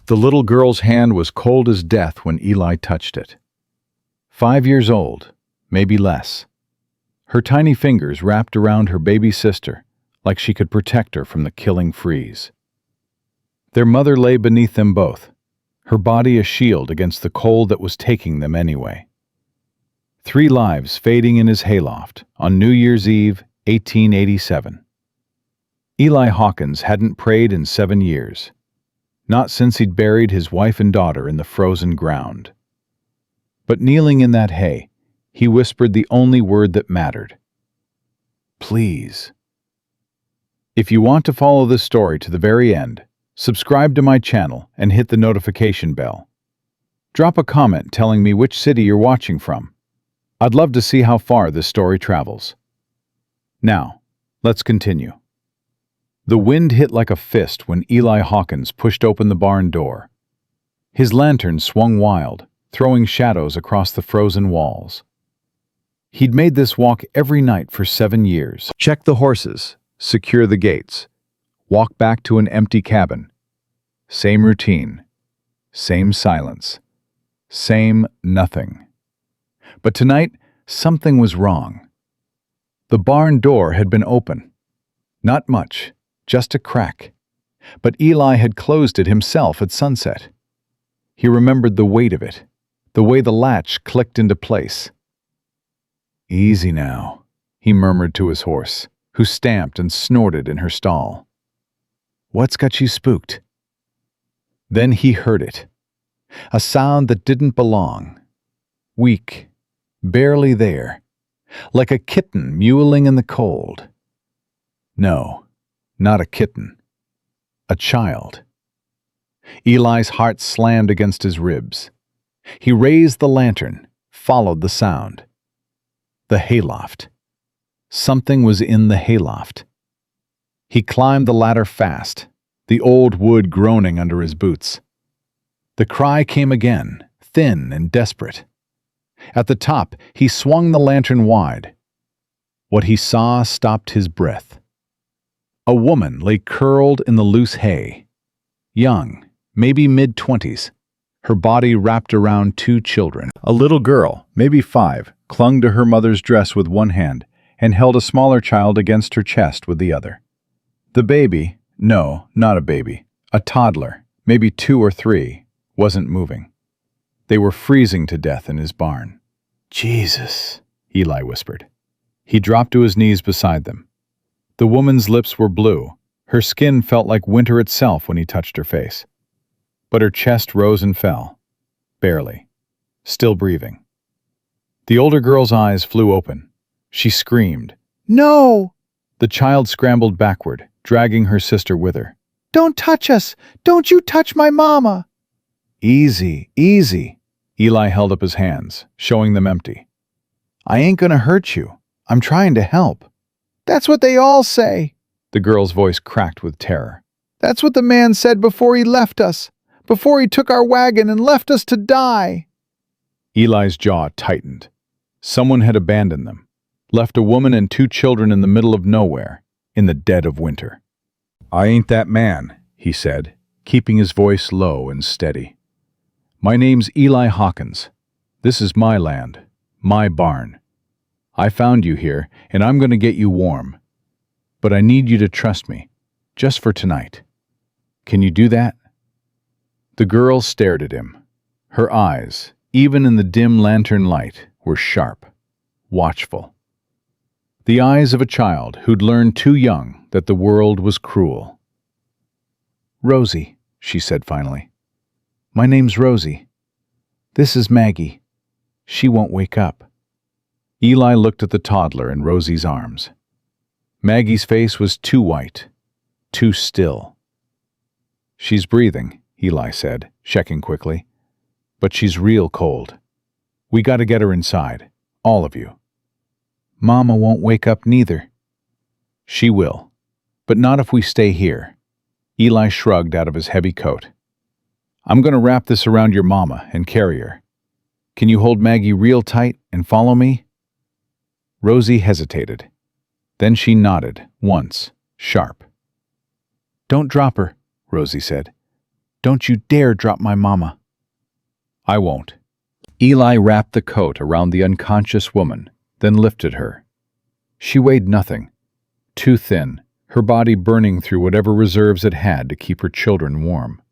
The little girl's hand was cold as death when Eli touched it. 5 years old, maybe less. Her tiny fingers wrapped around her baby sister like she could protect her from the killing freeze. Their mother lay beneath them both, her body a shield against the cold that was taking them anyway. 3 lives fading in his hayloft on New Year's Eve, 1887. Eli Hawkins hadn't prayed in 7 years, not since he'd buried his wife and daughter in the frozen ground. But kneeling in that hay, he whispered the only word that mattered. Please. If you want to follow this story to the very end, subscribe to my channel and hit the notification bell. Drop a comment telling me which city you're watching from. I'd love to see how far this story travels. Now, let's continue. The wind hit like a fist when Eli Hawkins pushed open the barn door. His lantern swung wild, throwing shadows across the frozen walls. He'd made this walk every night for 7 years. Check the horses, secure the gates, walk back to an empty cabin. Same routine, same silence, same nothing. But tonight, something was wrong. The barn door had been open. Not much, just a crack. But Eli had closed it himself at sunset. He remembered the weight of it, the way the latch clicked into place. Easy now, he murmured to his horse, who stamped and snorted in her stall. What's got you spooked? Then he heard it. A sound that didn't belong. Weak, barely there, like a kitten mewling in the cold. No, not a kitten. A child. Eli's heart slammed against his ribs. He raised the lantern, followed the sound. The hayloft. Something was in the hayloft. He climbed the ladder fast, the old wood groaning under his boots. The cry came again, thin and desperate. At the top, he swung the lantern wide. What he saw stopped his breath. A woman lay curled in the loose hay. Young, maybe mid-20s, her body wrapped around 2 children. A little girl, maybe 5, clung to her mother's dress with one hand and held a smaller child against her chest with the other. The baby, no, not a baby, a toddler, maybe 2 or 3, wasn't moving. They were freezing to death in his barn. Jesus, Eli whispered. He dropped to his knees beside them. The woman's lips were blue. Her skin felt like winter itself when he touched her face. But her chest rose and fell, barely, still breathing. The older girl's eyes flew open. She screamed, "No!" The child scrambled backward, dragging her sister with her. "Don't touch us! Don't you touch my mama!" "Easy, easy." Eli held up his hands, showing them empty. "I ain't gonna hurt you. I'm trying to help." "That's what they all say." The girl's voice cracked with terror. "That's what the man said before he left us, before he took our wagon and left us to die." Eli's jaw tightened. Someone had abandoned them, left a woman and 2 children in the middle of nowhere, in the dead of winter. "I ain't that man," he said, keeping his voice low and steady. "My name's Eli Hawkins. This is my land, my barn. I found you here, and I'm going to get you warm. But I need you to trust me, just for tonight. Can you do that?" The girl stared at him. Her eyes, even in the dim lantern light, were sharp, watchful. The eyes of a child who'd learned too young that the world was cruel. "Rosie," she said finally. "My name's Rosie. This is Maggie. She won't wake up." Eli looked at the toddler in Rosie's arms. Maggie's face was too white, too still. "She's breathing," Eli said, checking quickly. "But she's real cold. We gotta get her inside, all of you." "Mama won't wake up neither." "She will, but not if we stay here." Eli shrugged out of his heavy coat. "I'm gonna wrap this around your mama and carry her. Can you hold Maggie real tight and follow me?" Rosie hesitated. Then she nodded, once, sharp. "Don't drop her," Rosie said. Don't you dare drop my mama." "I won't." Eli wrapped the coat around the unconscious woman, then lifted her. She weighed nothing. Too thin, her body burning through whatever reserves it had to keep her children warm.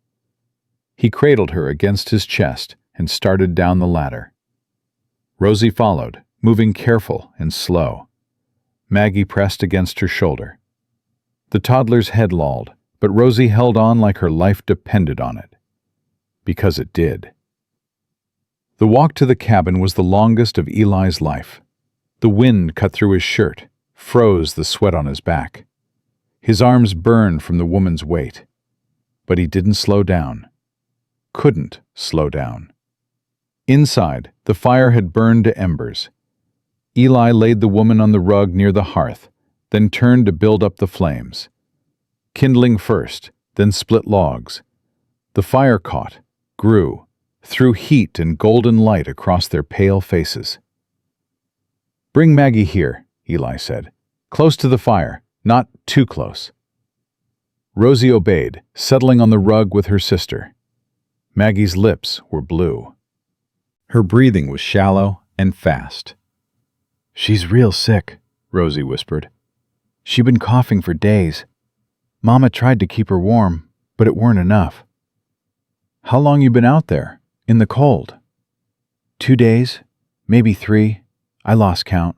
He cradled her against his chest and started down the ladder. Rosie followed, moving careful and slow. Maggie pressed against her shoulder. The toddler's head lolled, but Rosie held on like her life depended on it. Because it did. The walk to the cabin was the longest of Eli's life. The wind cut through his shirt, froze the sweat on his back. His arms burned from the woman's weight. But he didn't slow down. Couldn't slow down. Inside, the fire had burned to embers. Eli laid the woman on the rug near the hearth, then turned to build up the flames. Kindling first, then split logs. The fire caught, grew, threw heat and golden light across their pale faces. "Bring Maggie here," Eli said. "Close to the fire, not too close." Rosie obeyed, settling on the rug with her sister. Maggie's lips were blue. Her breathing was shallow and fast. "She's real sick," Rosie whispered. "She been coughing for days. Mama tried to keep her warm, but it weren't enough." "How long you been out there, in the cold?" "2 days, maybe 3. I lost count."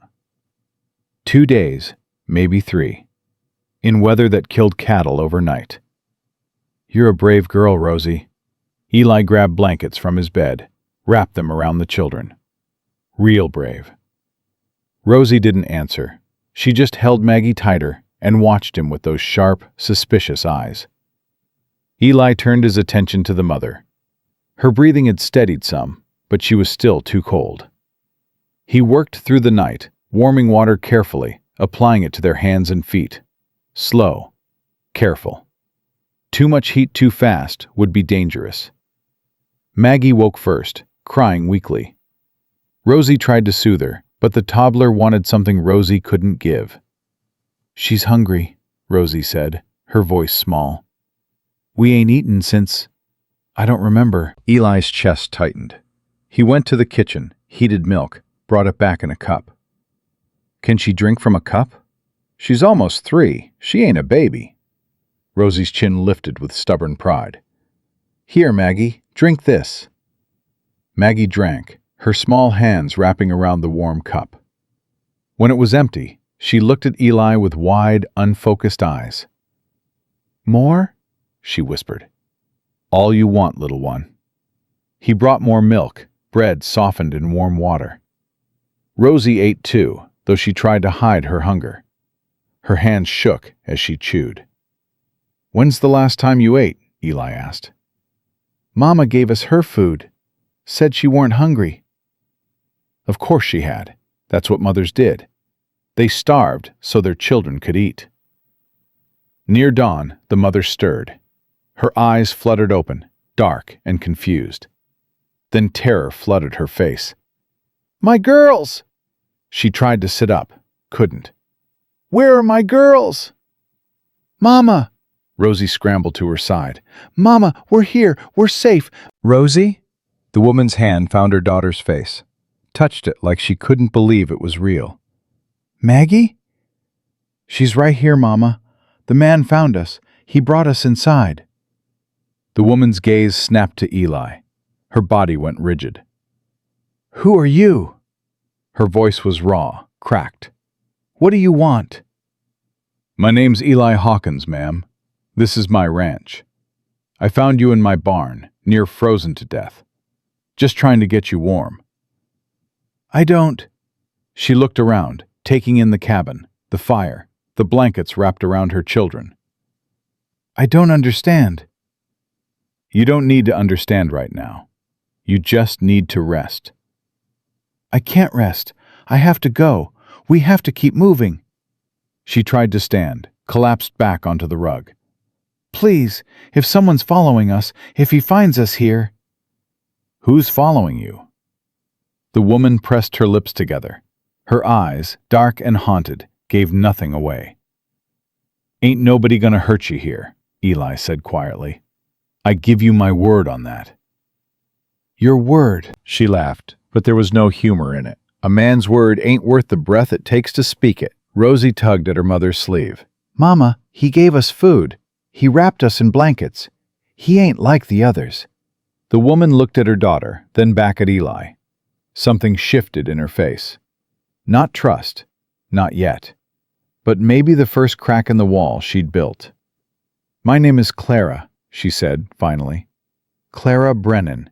2 days, maybe 3. In weather that killed cattle overnight. "You're a brave girl, Rosie." Eli grabbed blankets from his bed, wrapped them around the children. Real brave. Rosie didn't answer. She just held Maggie tighter and watched him with those sharp, suspicious eyes. Eli turned his attention to the mother. Her breathing had steadied some, but she was still too cold. He worked through the night, warming water carefully, applying it to their hands and feet. Slow. Careful. Too much heat too fast would be dangerous. Maggie woke first, crying weakly. Rosie tried to soothe her, but the toddler wanted something Rosie couldn't give. "She's hungry," Rosie said, her voice small. "We ain't eaten since... I don't remember." Eli's chest tightened. He went to the kitchen, heated milk, brought it back in a cup. "Can she drink from a cup? She's almost 3. She ain't a baby." Rosie's chin lifted with stubborn pride. "Here, Maggie, drink this." Maggie drank, her small hands wrapping around the warm cup. When it was empty, she looked at Eli with wide, unfocused eyes. "More?" she whispered. "All you want, little one." He brought more milk, bread softened in warm water. Rosie ate too, though she tried to hide her hunger. Her hands shook as she chewed. "When's the last time you ate?" Eli asked. "Mama gave us her food. Said she weren't hungry." Of course she had. That's what mothers did. They starved so their children could eat. Near dawn, the mother stirred. Her eyes fluttered open, dark and confused. Then terror flooded her face. "My girls!" She tried to sit up, couldn't. "Where are my girls?" "Mama!" Rosie scrambled to her side. "Mama, we're here. We're safe." "Rosie?" The woman's hand found her daughter's face, touched it like she couldn't believe it was real. "Maggie?" "She's right here, Mama. The man found us. He brought us inside." The woman's gaze snapped to Eli. Her body went rigid. "Who are you?" Her voice was raw, cracked. "What do you want?" "My name's Eli Hawkins, ma'am. This is my ranch. I found you in my barn, near frozen to death. Just trying to get you warm." "I don't..." She looked around, taking in the cabin, the fire, the blankets wrapped around her children. "I don't understand." "You don't need to understand right now. You just need to rest." "I can't rest. I have to go. We have to keep moving." She tried to stand, collapsed back onto the rug. "Please, if someone's following us, if he finds us here..." "Who's following you?" The woman pressed her lips together. Her eyes, dark and haunted, gave nothing away. "Ain't nobody gonna hurt you here," Eli said quietly. I give you my word on that." "Your word," she laughed, but there was no humor in it. "A man's word ain't worth the breath it takes to speak it." Rosie tugged at her mother's sleeve. "Mama, he gave us food. He wrapped us in blankets. He ain't like the others." The woman looked at her daughter, then back at Eli. Something shifted in her face. Not trust, not yet, but maybe the first crack in the wall she'd built. "My name is Clara," she said, finally. "Clara Brennan.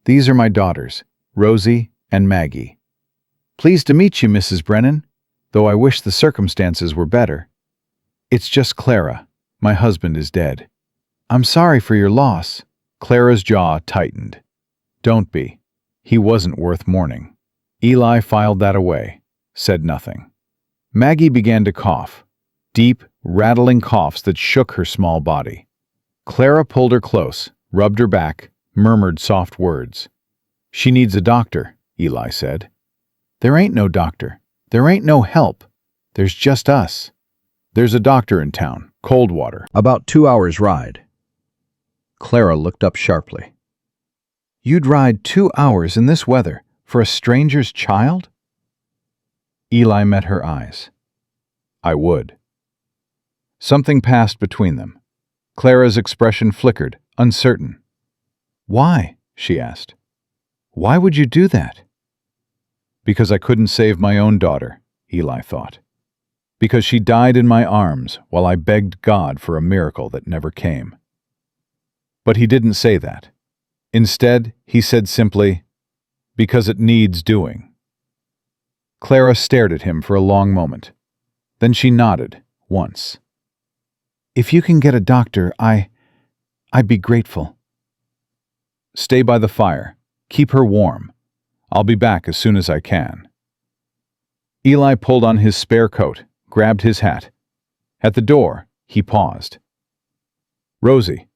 These are my daughters, Rosie and Maggie." "Pleased to meet you, Mrs. Brennan, though I wish the circumstances were better." "It's just Clara. My husband is dead." "I'm sorry for your loss." Clara's jaw tightened. "Don't be. He wasn't worth mourning." Eli filed that away, said nothing. Maggie began to cough, deep, rattling coughs that shook her small body. Clara pulled her close, rubbed her back, murmured soft words. "She needs a doctor," Eli said. "There ain't no doctor. There ain't no help. There's just us." "There's a doctor in town, Coldwater, about 2 hours' ride." Clara looked up sharply. "You'd ride 2 hours in this weather for a stranger's child?" Eli met her eyes. "I would." Something passed between them. Clara's expression flickered, uncertain. "Why?" she asked. "Why would you do that?" "Because I couldn't save my own daughter," Eli thought. "Because she died in my arms while I begged God for a miracle that never came." But he didn't say that. Instead, he said simply, "Because it needs doing." Clara stared at him for a long moment. Then she nodded, once. "If you can get a doctor, I'd be grateful." "Stay by the fire. Keep her warm. I'll be back as soon as I can." Eli pulled on his spare coat, grabbed his hat. At the door, he paused. "Rosie."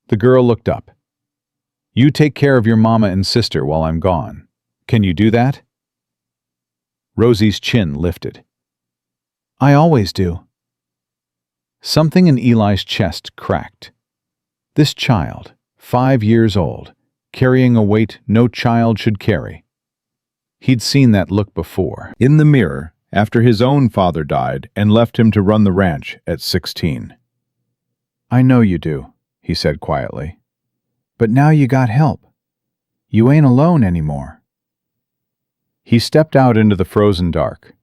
The girl looked up. "You take care of your mama and sister while I'm gone. Can you do that?" Rosie's chin lifted. "I always do." Something in Eli's chest cracked. This child, 5 years old, carrying a weight no child should carry. He'd seen that look before, in the mirror, after his own father died and left him to run the ranch at 16. "I know you do," he said quietly. "But now you got help. You ain't alone anymore." He stepped out into the frozen dark.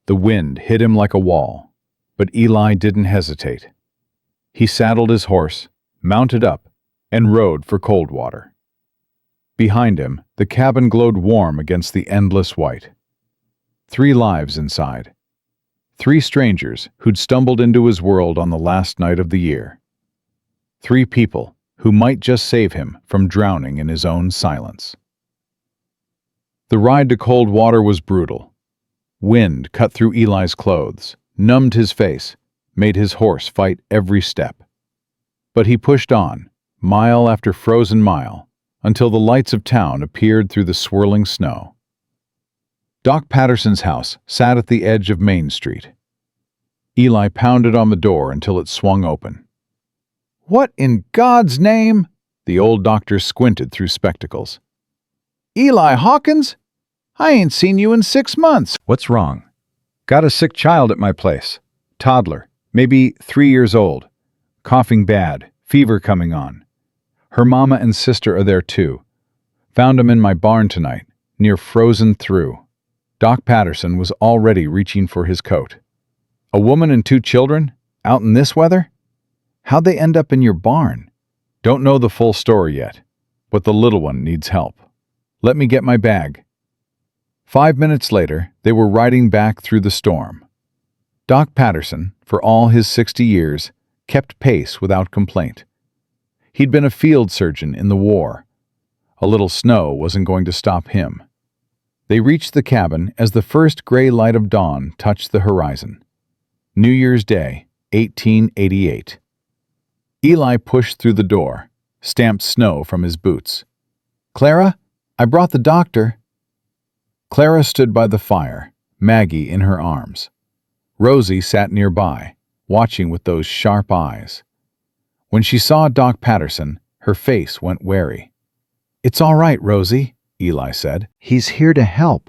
The wind hit him like a wall, but Eli didn't hesitate. He saddled his horse, mounted up, and rode for Coldwater. Behind him, the cabin glowed warm against the endless white. 3 lives inside. 3 strangers who'd stumbled into his world on the last night of the year. 3 people who might just save him from drowning in his own silence. The ride to Coldwater was brutal. Wind cut through Eli's clothes, numbed his face, made his horse fight every step. But he pushed on, mile after frozen mile, until the lights of town appeared through the swirling snow. Doc Patterson's house sat at the edge of Main Street. Eli pounded on the door until it swung open. "What in God's name?" The old doctor squinted through spectacles. "Eli Hawkins? I ain't seen you in 6 months." "What's wrong?" "Got a sick child at my place. Toddler, maybe 3 years old. Coughing bad, fever coming on. Her mama and sister are there too. Found 'em in my barn tonight, near frozen through." Doc Patterson was already reaching for his coat. "A woman and 2 children? Out in this weather? How'd they end up in your barn?" "Don't know the full story yet, but the little one needs help. Let me get my bag." 5 minutes later, they were riding back through the storm. Doc Patterson, for all his 60 years, kept pace without complaint. He'd been a field surgeon in the war. A little snow wasn't going to stop him. They reached the cabin as the first gray light of dawn touched the horizon. New Year's Day, 1888. Eli pushed through the door, stamped snow from his boots. "Clara, I brought the doctor." Clara stood by the fire, Maggie in her arms. Rosie sat nearby, watching with those sharp eyes. When she saw Doc Patterson, Her face went wary. "It's all right, Rosie," Eli said. "He's here to help."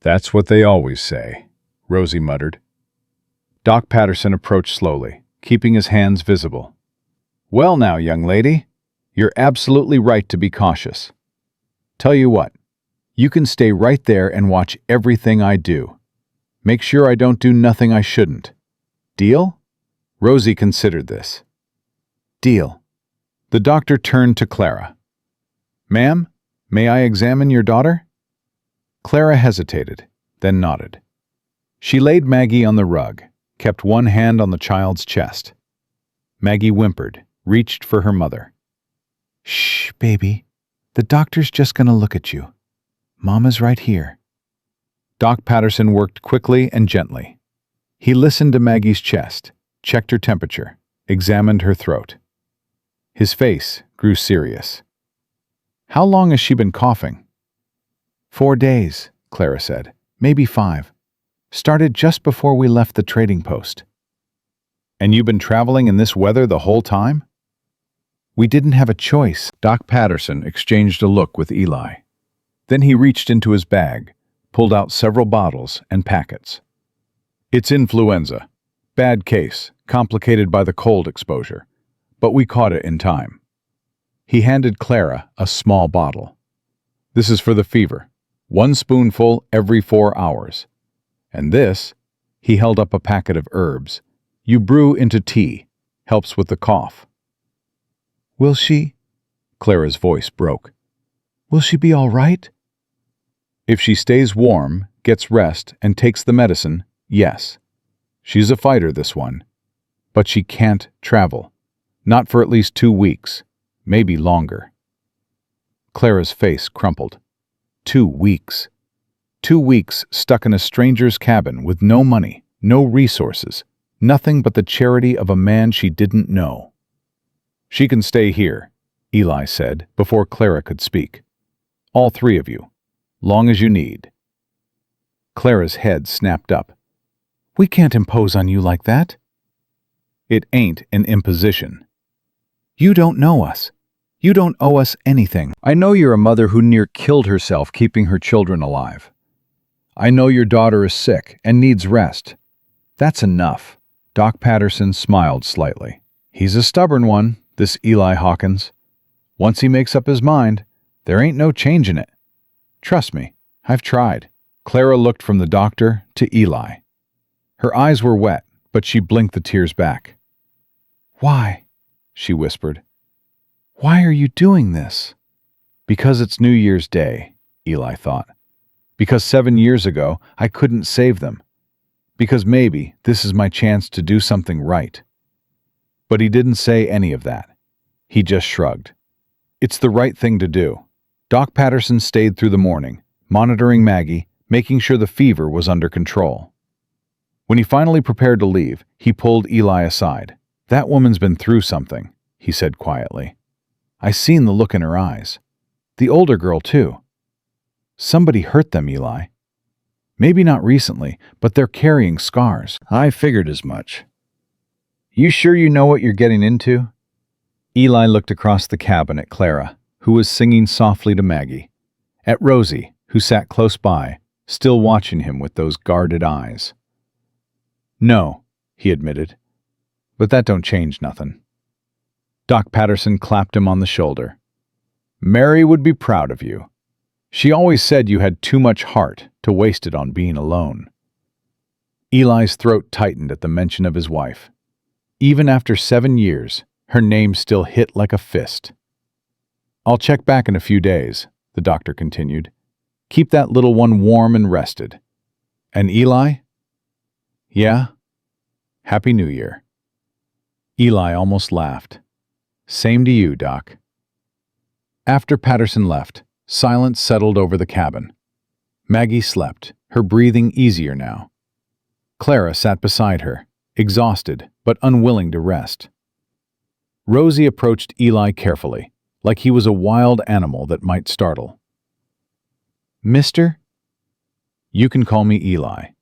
"That's what they always say," Rosie muttered. Doc Patterson approached slowly, keeping his hands visible. "Well now, young lady, you're absolutely right to be cautious. Tell you what, you can stay right there and watch everything I do. Make sure I don't do nothing I shouldn't. Deal?" Rosie considered this. "Deal." The doctor turned to Clara. "Ma'am, may I examine your daughter?" Clara hesitated, then nodded. She laid Maggie on the rug, kept one hand on the child's chest. Maggie whimpered, reached for her mother. "Shh, baby. The doctor's just gonna look at you. Mama's right here." Doc Patterson worked quickly and gently. He listened to Maggie's chest, checked her temperature, examined her throat. His face grew serious. "How long has she been coughing?" 4 days, Clara said. "Maybe 5. Started just before we left the trading post." "And you've been traveling in this weather the whole time?" "We didn't have a choice." Doc Patterson exchanged a look with Eli. Then he reached into his bag, pulled out several bottles and packets. "It's influenza. Bad case, complicated by the cold exposure. But we caught it in time." He handed Clara a small bottle. "This is for the fever. 1 spoonful every 4 hours. And this," he held up a packet of herbs, "you brew into tea. Helps with the cough." "Will she?" Clara's voice broke. "Will she be all right?" "If she stays warm, gets rest, and takes the medicine, yes. She's a fighter, this one. But she can't travel. Not for at least 2 weeks, maybe longer." Clara's face crumpled. 2 weeks. 2 weeks stuck in a stranger's cabin with no money, no resources, nothing but the charity of a man she didn't know. "She can stay here," Eli said before Clara could speak. "All 3 of you. Long as you need." Clara's head snapped up. "We can't impose on you like that." "It ain't an imposition." "You don't know us. You don't owe us anything. I know you're a mother who near killed herself keeping her children alive. I know your daughter is sick and needs rest. That's enough." Doc Patterson smiled slightly. "He's a stubborn one, this Eli Hawkins. Once he makes up his mind, there ain't no changing it. Trust me, I've tried." Clara looked from the doctor to Eli. Her eyes were wet, but she blinked the tears back. "Why?" she whispered. "Why are you doing this?" "Because it's New Year's Day," Eli thought. "Because 7 years ago I couldn't save them. Because maybe this is my chance to do something right." But he didn't say any of that. He just shrugged. "It's the right thing to do." Doc Patterson stayed through the morning, monitoring Maggie, making sure the fever was under control. When he finally prepared to leave, he pulled Eli aside. "That woman's been through something," he said quietly. "I seen the look in her eyes. The older girl, too. Somebody hurt them, Eli. Maybe not recently, but they're carrying scars." "I figured as much." "You sure you know what you're getting into?" Eli looked across the cabin at Clara, who was singing softly to Maggie, at Rosie, who sat close by, still watching him with those guarded eyes. "No," he admitted, "but that don't change nothing." Doc Patterson clapped him on the shoulder. "Mary would be proud of you. She always said you had too much heart to waste it on being alone." Eli's throat tightened at the mention of his wife. Even after 7 years, her name still hit like a fist. "I'll check back in a few days," the doctor continued. "Keep that little one warm and rested. And Eli?" "Yeah? Happy New Year." Eli almost laughed. "Same to you, Doc." After Patterson left, silence settled over the cabin. Maggie slept, her breathing easier now. Clara sat beside her, exhausted but unwilling to rest. Rosie approached Eli carefully, like he was a wild animal that might startle. "Mister?" "You can call me Eli."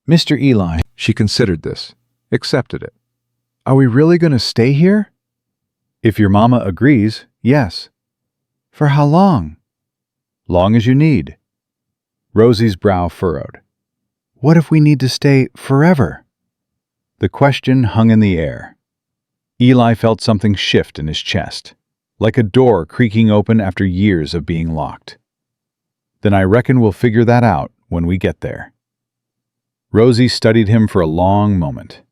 "Mr. Eli." She considered this, accepted it. "Are we really going to stay here?" If your mama agrees, yes. For how long? Long as you need. Rosie's brow furrowed. What if we need to stay forever? The question hung in the air. Eli felt something shift in his chest, like a door creaking open after years of being locked. Then I reckon we'll figure that out when we get there. Rosie studied him for a long moment.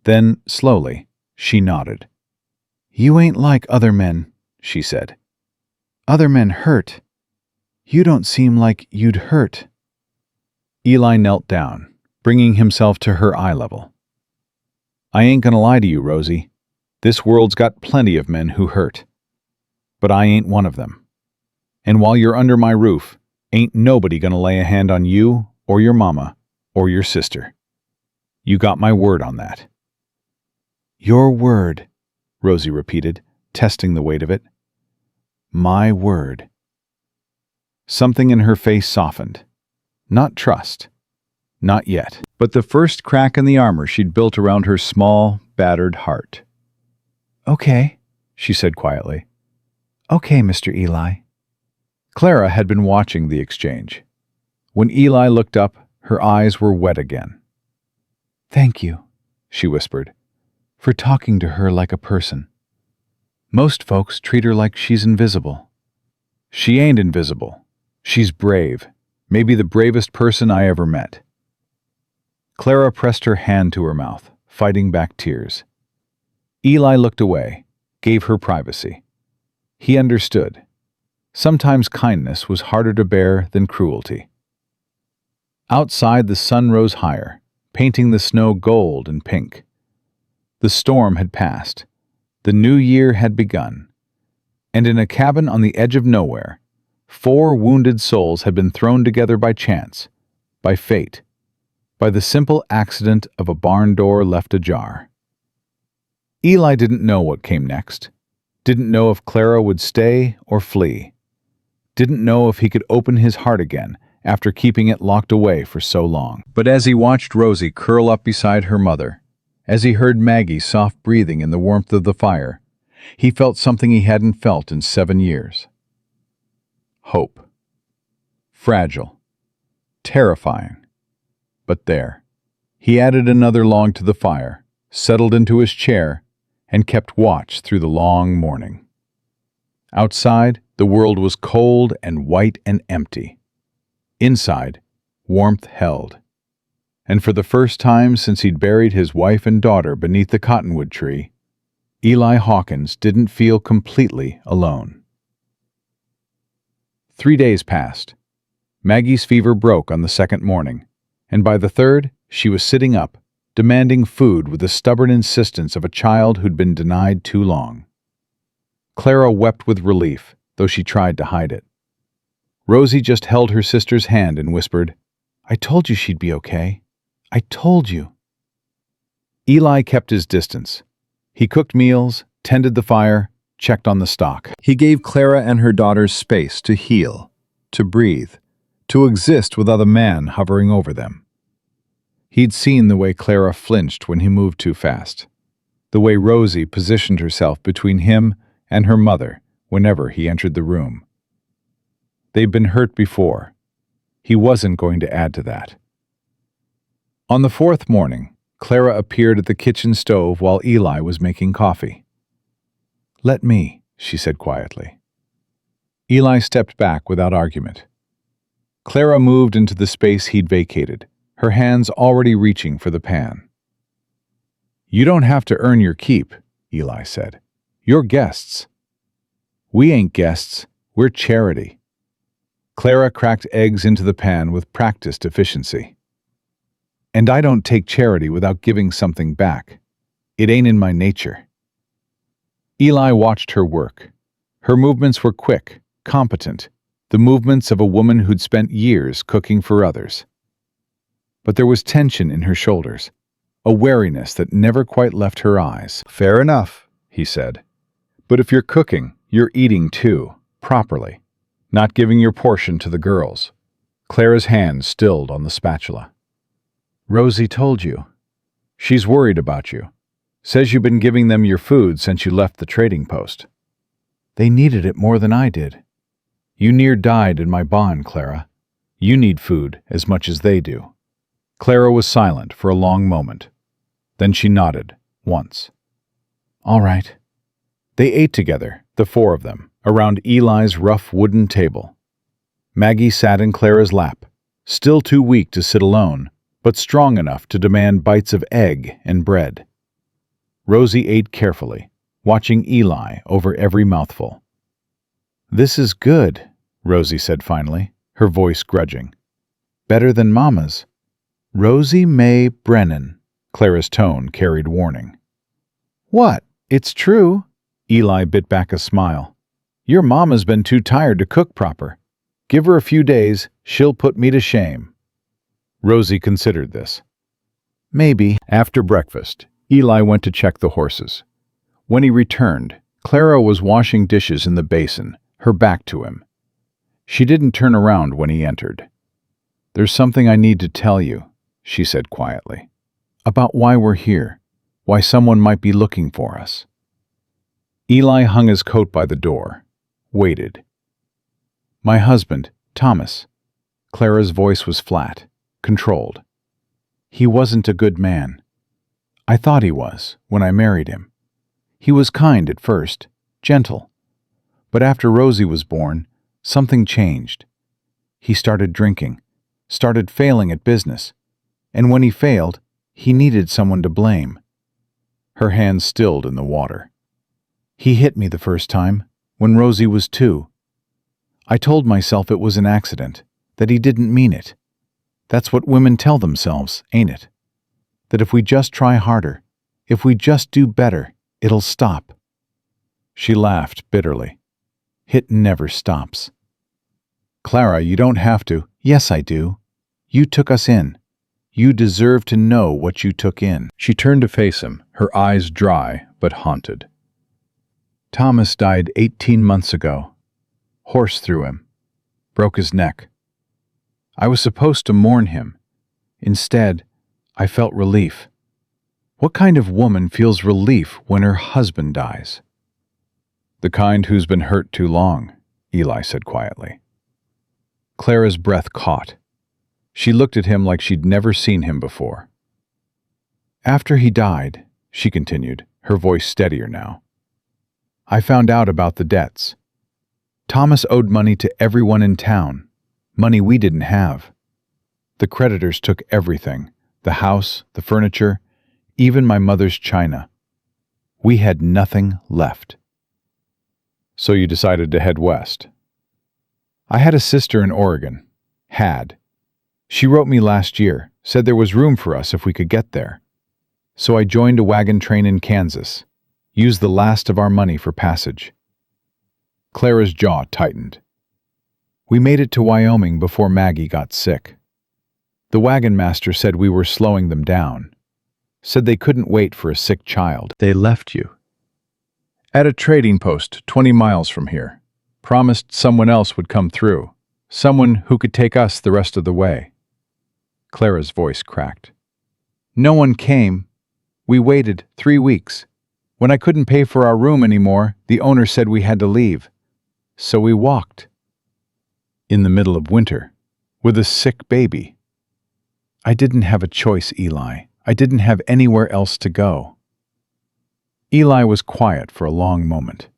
Then, slowly, she nodded. You ain't like other men, she said. Other men hurt. You don't seem like you'd hurt. Eli knelt down, bringing himself to her eye level. I ain't gonna lie to you, Rosie. This world's got plenty of men who hurt. But I ain't one of them. And while you're under my roof, ain't nobody gonna lay a hand on you or your mama or your sister. You got my word on that. Your word, Rosie repeated, testing the weight of it. My word. Something in her face softened. Not trust. Not yet. But the first crack in the armor she'd built around her small, battered heart. Okay, she said quietly. Okay, Mr. Eli. Clara had been watching the exchange. When Eli looked up, her eyes were wet again. Thank you, she whispered, for talking to her like a person. Most folks treat her like she's invisible. She ain't invisible. She's brave, maybe the bravest person I ever met. Clara pressed her hand to her mouth, fighting back tears. Eli looked away, gave her privacy. He understood. Sometimes kindness was harder to bear than cruelty. Outside, the sun rose higher, painting the snow gold and pink. The storm had passed. The new year had begun. And in a cabin on the edge of nowhere, 4 wounded souls had been thrown together by chance, by fate, by the simple accident of a barn door left ajar. Eli didn't know what came next. Didn't know if Clara would stay or flee. Didn't know if he could open his heart again after keeping it locked away for so long. But as he watched Rosie curl up beside her mother, as he heard Maggie's soft breathing in the warmth of the fire, he felt something he hadn't felt in 7 years. Hope. Fragile. Terrifying. But there. He added another log to the fire, settled into his chair, and kept watch through the long morning. Outside, the world was cold and white and empty. Inside, warmth held. And for the first time since he'd buried his wife and daughter beneath the cottonwood tree, Eli Hawkins didn't feel completely alone. 3 days passed. Maggie's fever broke on the 2nd morning, and by the 3rd, she was sitting up, demanding food with the stubborn insistence of a child who'd been denied too long. Clara wept with relief, though she tried to hide it. Rosie just held her sister's hand and whispered, I told you she'd be okay. I told you. Eli kept his distance. He cooked meals, tended the fire, checked on the stock. He gave Clara and her daughters space to heal, to breathe, to exist without a man hovering over them. He'd seen the way Clara flinched when he moved too fast, the way Rosie positioned herself between him and her mother whenever he entered the room. They'd been hurt before. He wasn't going to add to that. On the 4th morning, Clara appeared at the kitchen stove while Eli was making coffee. Let me, she said quietly. Eli stepped back without argument. Clara moved into the space he'd vacated, her hands already reaching for the pan. You don't have to earn your keep, Eli said. You're guests. We ain't guests, we're charity. Clara cracked eggs into the pan with practiced efficiency. And I don't take charity without giving something back. It ain't in my nature. Eli watched her work. Her movements were quick, competent, the movements of a woman who'd spent years cooking for others. But there was tension in her shoulders, a wariness that never quite left her eyes. Fair enough, he said. But if you're cooking, you're eating too, properly, not giving your portion to the girls. Clara's hand stilled on the spatula. Rosie told you. She's worried about you. Says you've been giving them your food since you left the trading post. They needed it more than I did. You near died in my bond, Clara. You need food as much as they do." Clara was silent for a long moment. Then she nodded, once. All right. They ate together, the four of them, around Eli's rough wooden table. Maggie sat in Clara's lap, still too weak to sit alone, but strong enough to demand bites of egg and bread. Rosie ate carefully, watching Eli over every mouthful. "This is good," Rosie said finally, her voice grudging. "Better than Mama's." "Rosie May Brennan." Clara's tone carried warning. "What? It's true." Eli bit back a smile. "Your Mama's been too tired to cook proper. Give her a few days, she'll put me to shame." Rosie considered this. "Maybe." After breakfast, Eli went to check the horses. When he returned, Clara was washing dishes in the basin, her back to him. She didn't turn around when he entered. "There's something I need to tell you," she said quietly. "About why we're here, why someone might be looking for us." Eli hung his coat by the door, waited. "My husband, Thomas." Clara's voice was flat, controlled. "He wasn't a good man. I thought he was when I married him. He was kind at first, gentle. But after Rosie was born, something changed. He started drinking, started failing at business, and when he failed, he needed someone to blame." Her hands stilled in the water. "He hit me the first time, when Rosie was 2. I told myself it was an accident, that he didn't mean it. That's what women tell themselves, ain't it? That if we just try harder, if we just do better, it'll stop." She laughed bitterly. "It never stops." "Clara, you don't have to." "Yes, I do. You took us in. You deserve to know what you took in." She turned to face him, her eyes dry but haunted. "Thomas died 18 months ago. Horse threw him. Broke his neck. I was supposed to mourn him. Instead, I felt relief. What kind of woman feels relief when her husband dies?" "The kind who's been hurt too long," Eli said quietly. Clara's breath caught. She looked at him like she'd never seen him before. "After he died," she continued, her voice steadier now, "I found out about the debts. Thomas owed money to everyone in town, money we didn't have. The creditors took everything, the house, the furniture, even my mother's china. We had nothing left." "So you decided to head west?" "I had a sister in Oregon. Had. She wrote me last year, said there was room for us if we could get there. So I joined a wagon train in Kansas, used the last of our money for passage." Clara's jaw tightened. "We made it to Wyoming before Maggie got sick. The wagon master said we were slowing them down. Said they couldn't wait for a sick child." "They left you?" "At a trading post 20 miles from here. Promised someone else would come through. Someone who could take us the rest of the way." Clara's voice cracked. "No one came. We waited 3 weeks. When I couldn't pay for our room anymore, the owner said we had to leave. So we walked." "In the middle of winter, with a sick baby." "I didn't have a choice, Eli. I didn't have anywhere else to go." Eli was quiet for a long moment.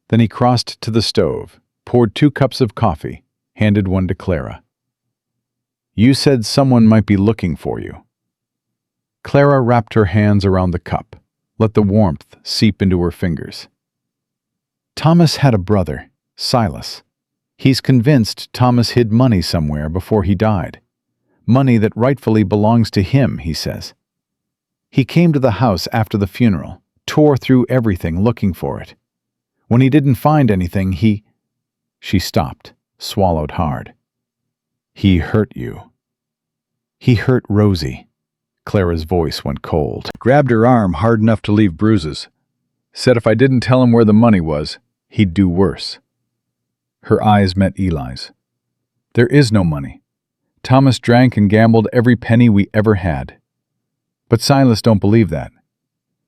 Then he crossed to the stove, poured 2 cups of coffee, handed one to Clara. "You said someone might be looking for you." Clara wrapped her hands around the cup, let the warmth seep into her fingers. "Thomas had a brother, Silas. He's convinced Thomas hid money somewhere before he died. Money that rightfully belongs to him, he says. He came to the house after the funeral, tore through everything looking for it. When he didn't find anything, he—" She stopped, swallowed hard. "He hurt you." "He hurt Rosie." Clara's voice went cold. Grabbed her arm hard enough to leave bruises. Said if I didn't tell him where the money was, he'd do worse. Her eyes met Eli's. "There is no money. Thomas drank and gambled every penny we ever had. But Silas don't believe that.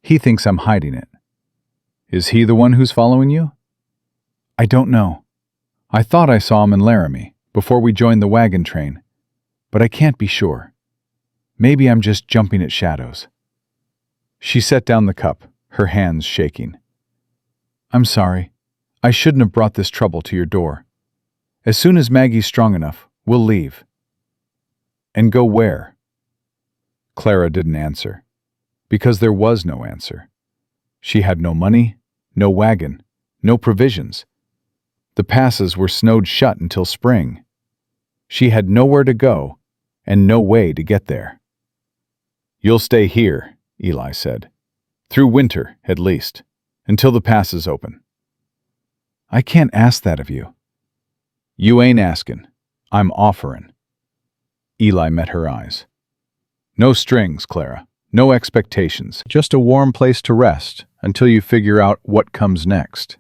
He thinks I'm hiding it. Is he the one who's following you? I don't know. I thought I saw him in Laramie before we joined the wagon train, but I can't be sure. Maybe I'm just jumping at shadows. She set down the cup, her hands shaking. I'm sorry. I shouldn't have brought this trouble to your door. As soon as Maggie's strong enough, we'll leave. And go where? Clara didn't answer, because there was no answer. She had no money, no wagon, no provisions. The passes were snowed shut until spring. She had nowhere to go and no way to get there. You'll stay here, Eli said. Through winter, at least, until the passes open. I can't ask that of you. You ain't asking. I'm offering. Eli met her eyes. No strings, Clara. No expectations. Just a warm place to rest until you figure out what comes next.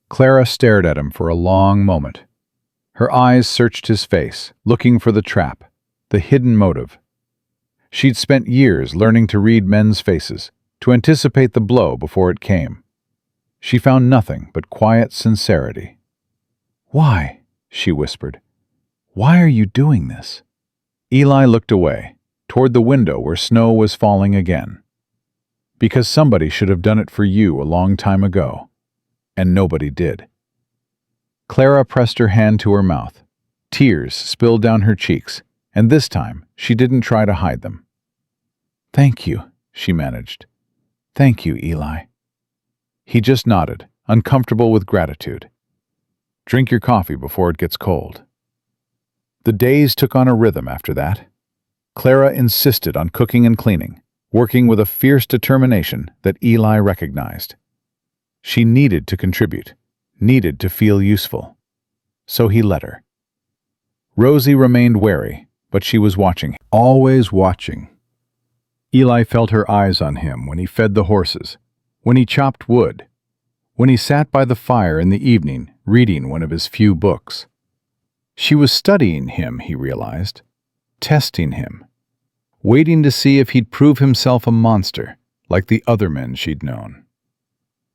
Clara stared at him for a long moment. Her eyes searched his face, looking for the trap, the hidden motive. She'd spent years learning to read men's faces, to anticipate the blow before it came. She found nothing but quiet sincerity. Why? She whispered. Why are you doing this? Eli looked away, toward the window where snow was falling again. Because somebody should have done it for you a long time ago, and nobody did. Clara pressed her hand to her mouth. Tears spilled down her cheeks, and this time she didn't try to hide them. Thank you, she managed. Thank you, Eli. He just nodded, uncomfortable with gratitude. Drink your coffee before it gets cold. The days took on a rhythm after that. Clara insisted on cooking and cleaning, working with a fierce determination that Eli recognized. She needed to contribute, needed to feel useful. So he let her. Rosie remained wary, but she was watching, always watching. Eli felt her eyes on him when he fed the horses, when he chopped wood, when he sat by the fire in the evening reading one of his few books. She was studying him, he realized, testing him, waiting to see if he'd prove himself a monster like the other men she'd known.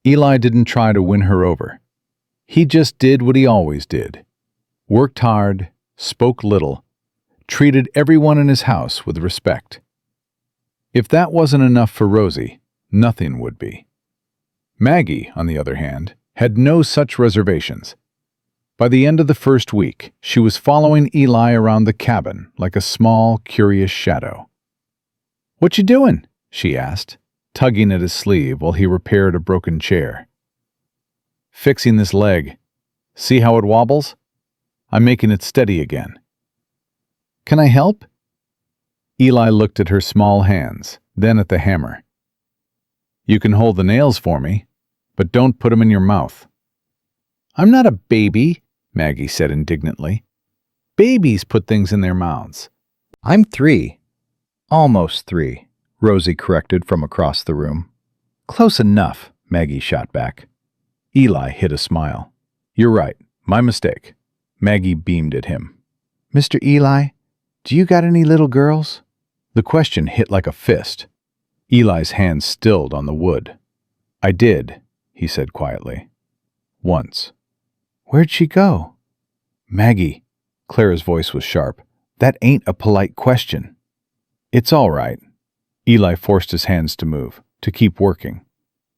Eli didn't try to win her over. He just did what he always did. Worked hard, spoke little, treated everyone in his house with respect. If that wasn't enough for Rosie, nothing would be. Maggie, on the other hand, had no such reservations. By the end of the first week, she was following Eli around the cabin like a small, curious shadow. "What you doing?" she asked, tugging at his sleeve while he repaired a broken chair. "Fixing this leg. See how it wobbles? I'm making it steady again." "Can I help?" Eli looked at her small hands, then at the hammer. "You can hold the nails for me, but don't put them in your mouth." "I'm not a baby," Maggie said indignantly. "Babies put things in their mouths." "I'm 3. Almost 3, Rosie corrected from across the room. "Close enough," Maggie shot back. Eli hid a smile. "You're right. My mistake." Maggie beamed at him. "Mr. Eli, do you got any little girls?" The question hit like a fist. Eli's hand stilled on the wood. "I did," he said quietly. "Once." "Where'd she go?" "Maggie," Clara's voice was sharp, "that ain't a polite question." "It's all right." Eli forced his hands to move, to keep working.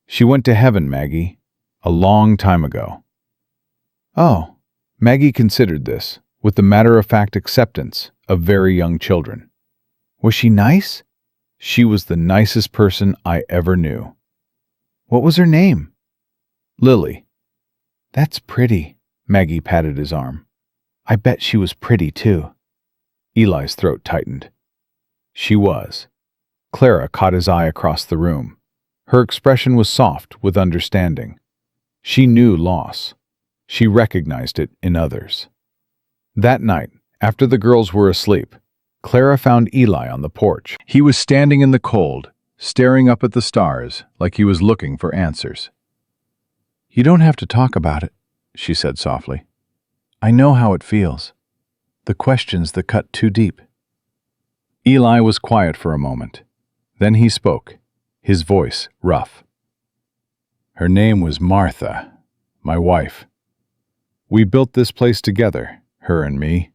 "She went to heaven, Maggie. A long time ago." "Oh." Maggie considered this, with the matter-of-fact acceptance of very young children. "Was she nice?" "She was the nicest person I ever knew." "What was her name?" "Lily." "That's pretty." Maggie patted his arm. "I bet she was pretty, too." Eli's throat tightened. She was. Clara caught his eye across the room. Her expression was soft with understanding. She knew loss. She recognized it in others. That night, after the girls were asleep, Clara found Eli on the porch. He was standing in the cold, staring up at the stars like he was looking for answers. "You don't have to talk about it," she said softly. "I know how it feels. The questions that cut too deep." Eli was quiet for a moment. Then he spoke. his voice rough. Her name was Martha, my wife. We built this place together, her and me.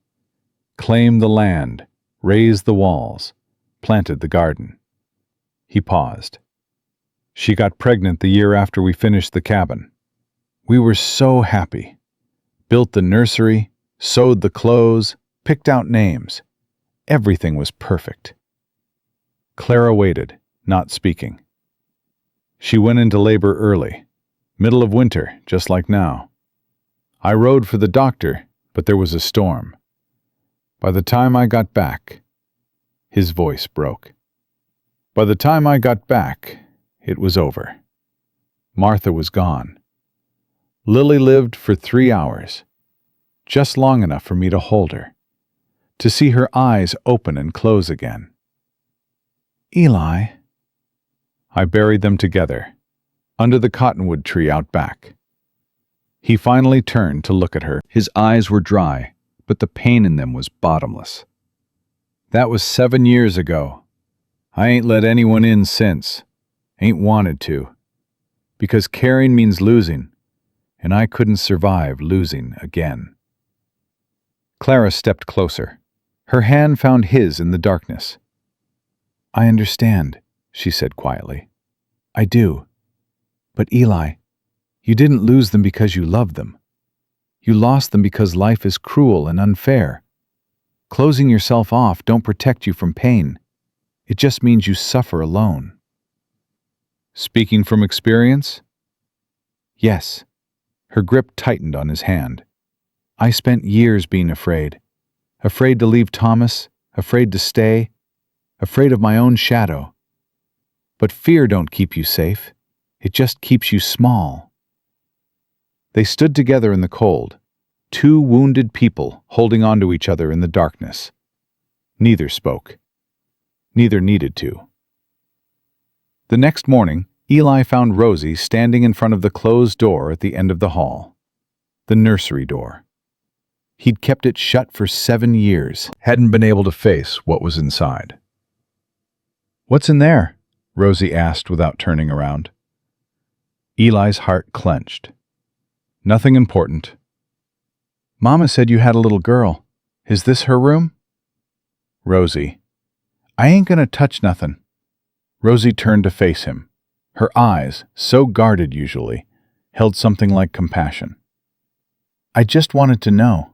Claimed the land, raised the walls, planted the garden. He paused. She got pregnant the year after we finished the cabin. We were so happy. Built the nursery, sewed the clothes, picked out names. Everything was perfect. Clara waited, not speaking. She went into labor early, middle of winter, just like now. I rode for the doctor, but there was a storm. By the time I got back, his voice broke. By the time I got back, it was over. Martha was gone. Lily lived for 3 hours, just long enough for me to hold her, to see her eyes open and close again. Eli. I buried them together, under the cottonwood tree out back. He finally turned to look at her. His eyes were dry, but the pain in them was bottomless. That was 7 years ago. I ain't let anyone in since. Ain't wanted to. Because caring means losing, and I couldn't survive losing again. Clara stepped closer. Her hand found his in the darkness. I understand, she said quietly. I do. But Eli, you didn't lose them because you loved them. You lost them because life is cruel and unfair. Closing yourself off don't protect you from pain. It just means you suffer alone. Speaking from experience? Yes. Her grip tightened on his hand. I spent years being afraid. Afraid to leave Thomas, afraid to stay, afraid of my own shadow. But fear don't keep you safe. It just keeps you small. They stood together in the cold, two wounded people holding on to each other in the darkness. Neither spoke. Neither needed to. The next morning, Eli found Rosie standing in front of the closed door at the end of the hall. The nursery door. He'd kept it shut for 7 years, hadn't been able to face what was inside. "What's in there?" Rosie asked without turning around. Eli's heart clenched. "Nothing important." "Mama said you had a little girl. Is this her room?" "Rosie, I ain't gonna touch nothing." Rosie turned to face him. Her eyes, so guarded usually, held something like compassion. "I just wanted to know."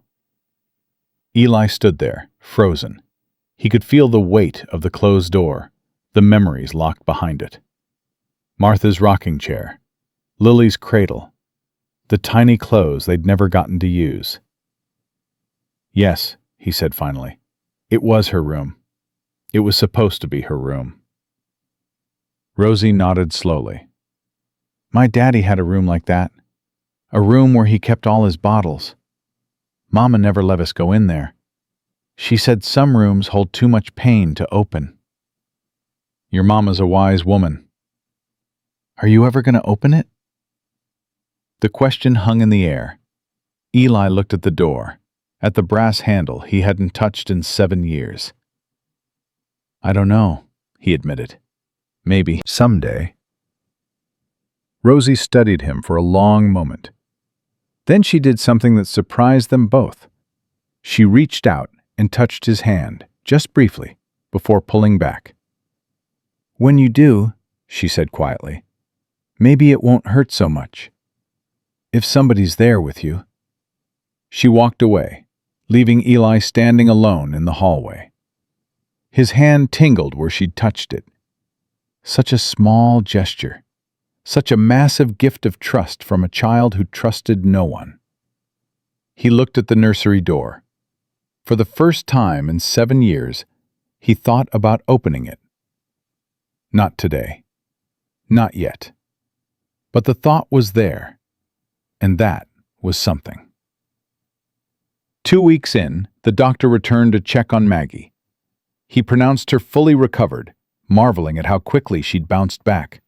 Eli stood there, frozen. He could feel the weight of the closed door, the memories locked behind it. Martha's rocking chair, Lily's cradle, the tiny clothes they'd never gotten to use. "Yes," he said finally. "It was her room. It was supposed to be her room." Rosie nodded slowly. "My daddy had a room like that. A room where he kept all his bottles. Mama never let us go in there. She said some rooms hold too much pain to open." "Your mama's a wise woman." "Are you ever going to open it?" The question hung in the air. Eli looked at the door, at the brass handle he hadn't touched in 7 years. "I don't know," he admitted. "Maybe someday." Rosie studied him for a long moment. Then she did something that surprised them both. She reached out and touched his hand, just briefly, before pulling back. "When you do," she said quietly, "maybe it won't hurt so much. If somebody's there with you." She walked away, leaving Eli standing alone in the hallway. His hand tingled where she'd touched it. Such a small gesture. Such a massive gift of trust from a child who trusted no one. He looked at the nursery door. For the first time in 7 years, he thought about opening it. Not today. Not yet. But the thought was there, and that was something. 2 weeks in, the doctor returned to check on Maggie. He pronounced her fully recovered, marveling at how quickly she'd bounced back.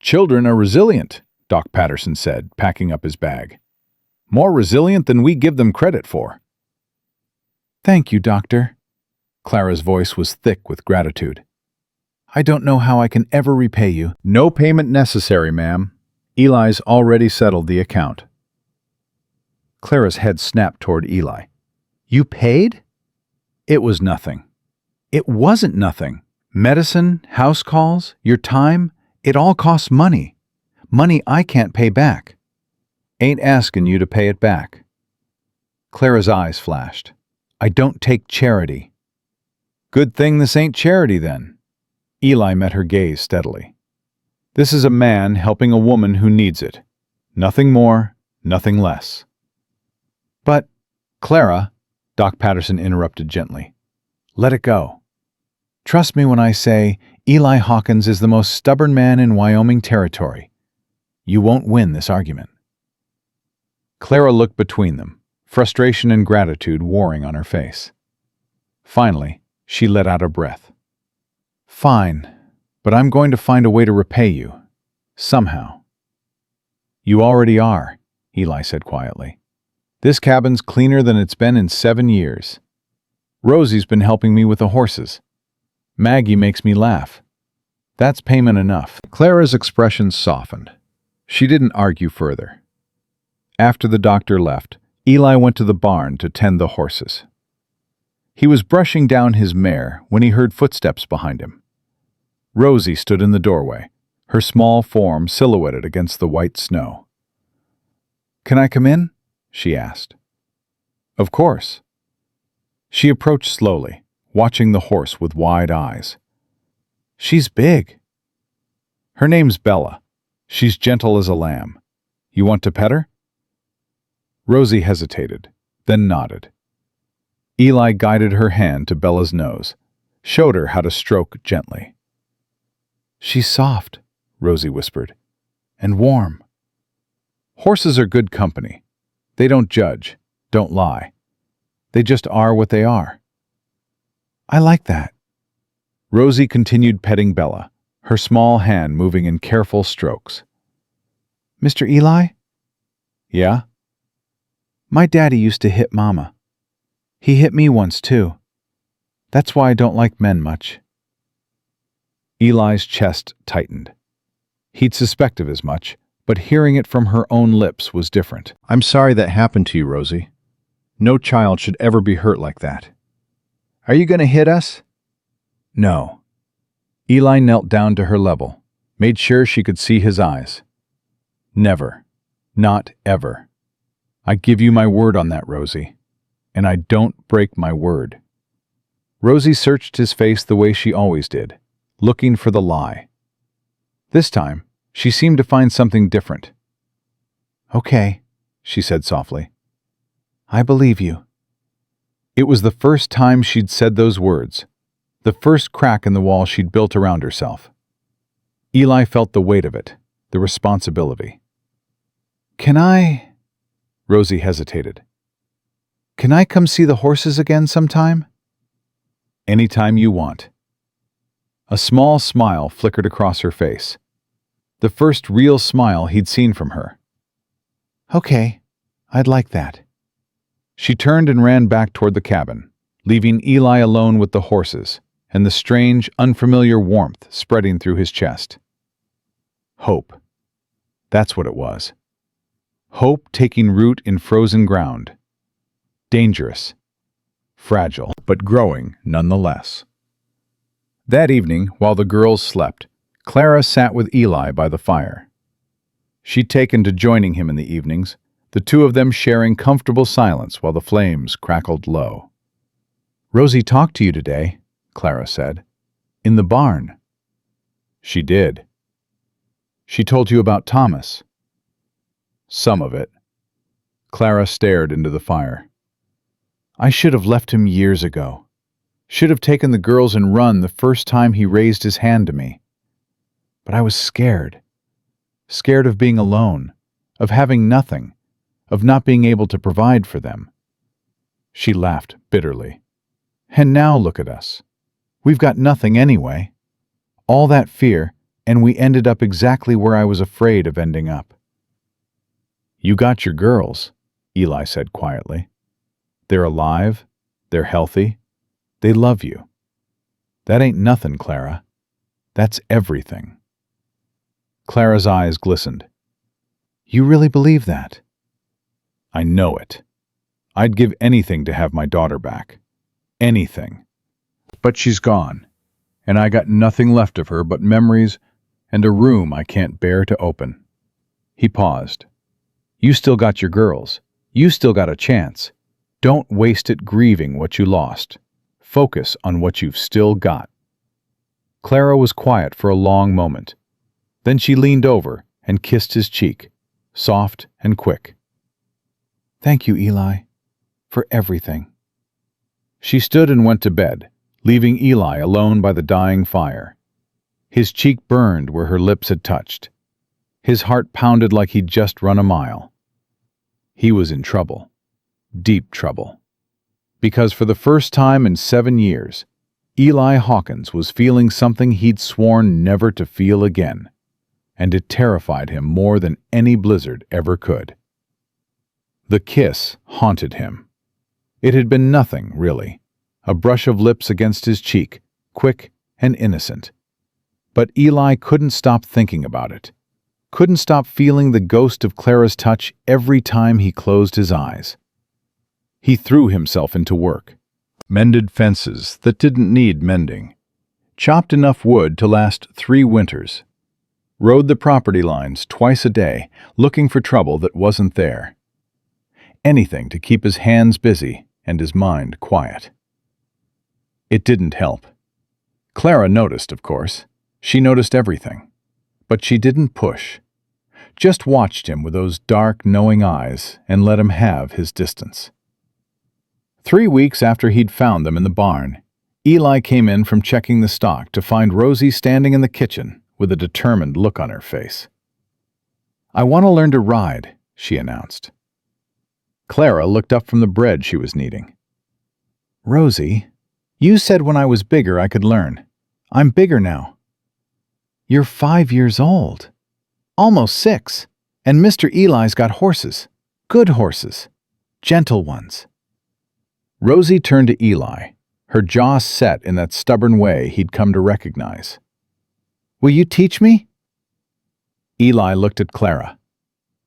"Children are resilient," Doc Patterson said, packing up his bag. "More resilient than we give them credit for." "Thank you, Doctor." Clara's voice was thick with gratitude. I don't know how I can ever repay you. No payment necessary, ma'am. Eli's already settled the account. Clara's head snapped toward Eli. You paid? It was nothing. It wasn't nothing. Medicine, house calls, your time, it all costs money. Money I can't pay back. Ain't asking you to pay it back. Clara's eyes flashed. I don't take charity. Good thing this ain't charity, then. Eli met her gaze steadily. This is a man helping a woman who needs it. Nothing more, nothing less. But, Clara, Doc Patterson interrupted gently, let it go. Trust me when I say Eli Hawkins is the most stubborn man in Wyoming territory. You won't win this argument. Clara looked between them, frustration and gratitude warring on her face. Finally, she let out a breath. Fine, but I'm going to find a way to repay you. Somehow. You already are, Eli said quietly. This cabin's cleaner than it's been in 7 years. Rosie's been helping me with the horses. Maggie makes me laugh. That's payment enough. Clara's expression softened. She didn't argue further. After the doctor left, Eli went to the barn to tend the horses. He was brushing down his mare when he heard footsteps behind him. Rosie stood in the doorway, her small form silhouetted against the white snow. Can I come in? She asked. Of course. She approached slowly, watching the horse with wide eyes. She's big. Her name's Bella. She's gentle as a lamb. You want to pet her? Rosie hesitated, then nodded. Eli guided her hand to Bella's nose, showed her how to stroke gently. She's soft, Rosie whispered, and warm. Horses are good company. They don't judge, don't lie. They just are what they are. I like that. Rosie continued petting Bella, her small hand moving in careful strokes. Mr. Eli? Yeah? My daddy used to hit Mama. He hit me once, too. That's why I don't like men much. Eli's chest tightened. He'd suspected as much, but hearing it from her own lips was different. I'm sorry that happened to you, Rosie. No child should ever be hurt like that. Are you going to hit us? No. Eli knelt down to her level, made sure she could see his eyes. Never. Not ever. I give you my word on that, Rosie. And I don't break my word. Rosie searched his face the way she always did, looking for the lie. This time, she seemed to find something different. Okay, she said softly. I believe you. It was the first time she'd said those words, the first crack in the wall she'd built around herself. Eli felt the weight of it, the responsibility. Can I? Rosie hesitated. Can I come see the horses again sometime? Anytime you want. A small smile flickered across her face. The first real smile he'd seen from her. Okay, I'd like that. She turned and ran back toward the cabin, leaving Eli alone with the horses and the strange, unfamiliar warmth spreading through his chest. Hope. That's what it was. Hope taking root in frozen ground. Dangerous. Fragile, but growing nonetheless. That evening, while the girls slept, Clara sat with Eli by the fire. She'd taken to joining him in the evenings, the two of them sharing comfortable silence while the flames crackled low. Rosie talked to you today, Clara said. In the barn. She did. She told you about Thomas. Some of it. Clara stared into the fire. I should have left him years ago. Should have taken the girls and run the first time he raised his hand to me. But I was scared. Scared of being alone, of having nothing, of not being able to provide for them. She laughed bitterly. And now look at us. We've got nothing anyway. All that fear, and we ended up exactly where I was afraid of ending up. You got your girls, Eli said quietly. They're alive, they're healthy, they love you. That ain't nothing, Clara. That's everything. Clara's eyes glistened. You really believe that? I know it. I'd give anything to have my daughter back. Anything. But she's gone, and I got nothing left of her but memories and a room I can't bear to open. He paused. You still got your girls. You still got a chance. Don't waste it grieving what you lost. Focus on what you've still got. Clara was quiet for a long moment. Then she leaned over and kissed his cheek, soft and quick. Thank you, Eli, for everything. She stood and went to bed, leaving Eli alone by the dying fire. His cheek burned where her lips had touched. His heart pounded like he'd just run a mile. He was in trouble. Deep trouble. Because for the first time in 7 years, Eli Hawkins was feeling something he'd sworn never to feel again, and it terrified him more than any blizzard ever could. The kiss haunted him. It had been nothing, really, a brush of lips against his cheek, quick and innocent. But Eli couldn't stop thinking about it, couldn't stop feeling the ghost of Clara's touch every time he closed his eyes. He threw himself into work, mended fences that didn't need mending, chopped enough wood to last 3 winters, rode the property lines twice a day, looking for trouble that wasn't there. Anything to keep his hands busy and his mind quiet. It didn't help. Clara noticed, of course. She noticed everything. But she didn't push. Just watched him with those dark, knowing eyes and let him have his distance. 3 weeks after he'd found them in the barn, Eli came in from checking the stock to find Rosie standing in the kitchen with a determined look on her face. I want to learn to ride, she announced. Clara looked up from the bread she was kneading. Rosie, you said when I was bigger I could learn. I'm bigger now. You're 5 years old. Almost 6. And Mr. Eli's got horses. Good horses. Gentle ones. Rosie turned to Eli, her jaw set in that stubborn way he'd come to recognize. Will you teach me? Eli looked at Clara.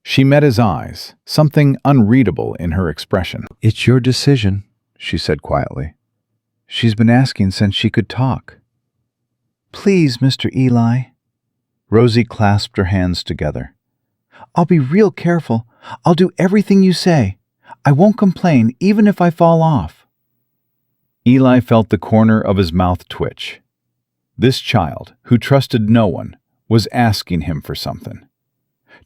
She met his eyes, something unreadable in her expression. It's your decision, she said quietly. She's been asking since she could talk. Please, Mr. Eli. Rosie clasped her hands together. I'll be real careful. I'll do everything you say. I won't complain, even if I fall off. Eli felt the corner of his mouth twitch. This child, who trusted no one, was asking him for something.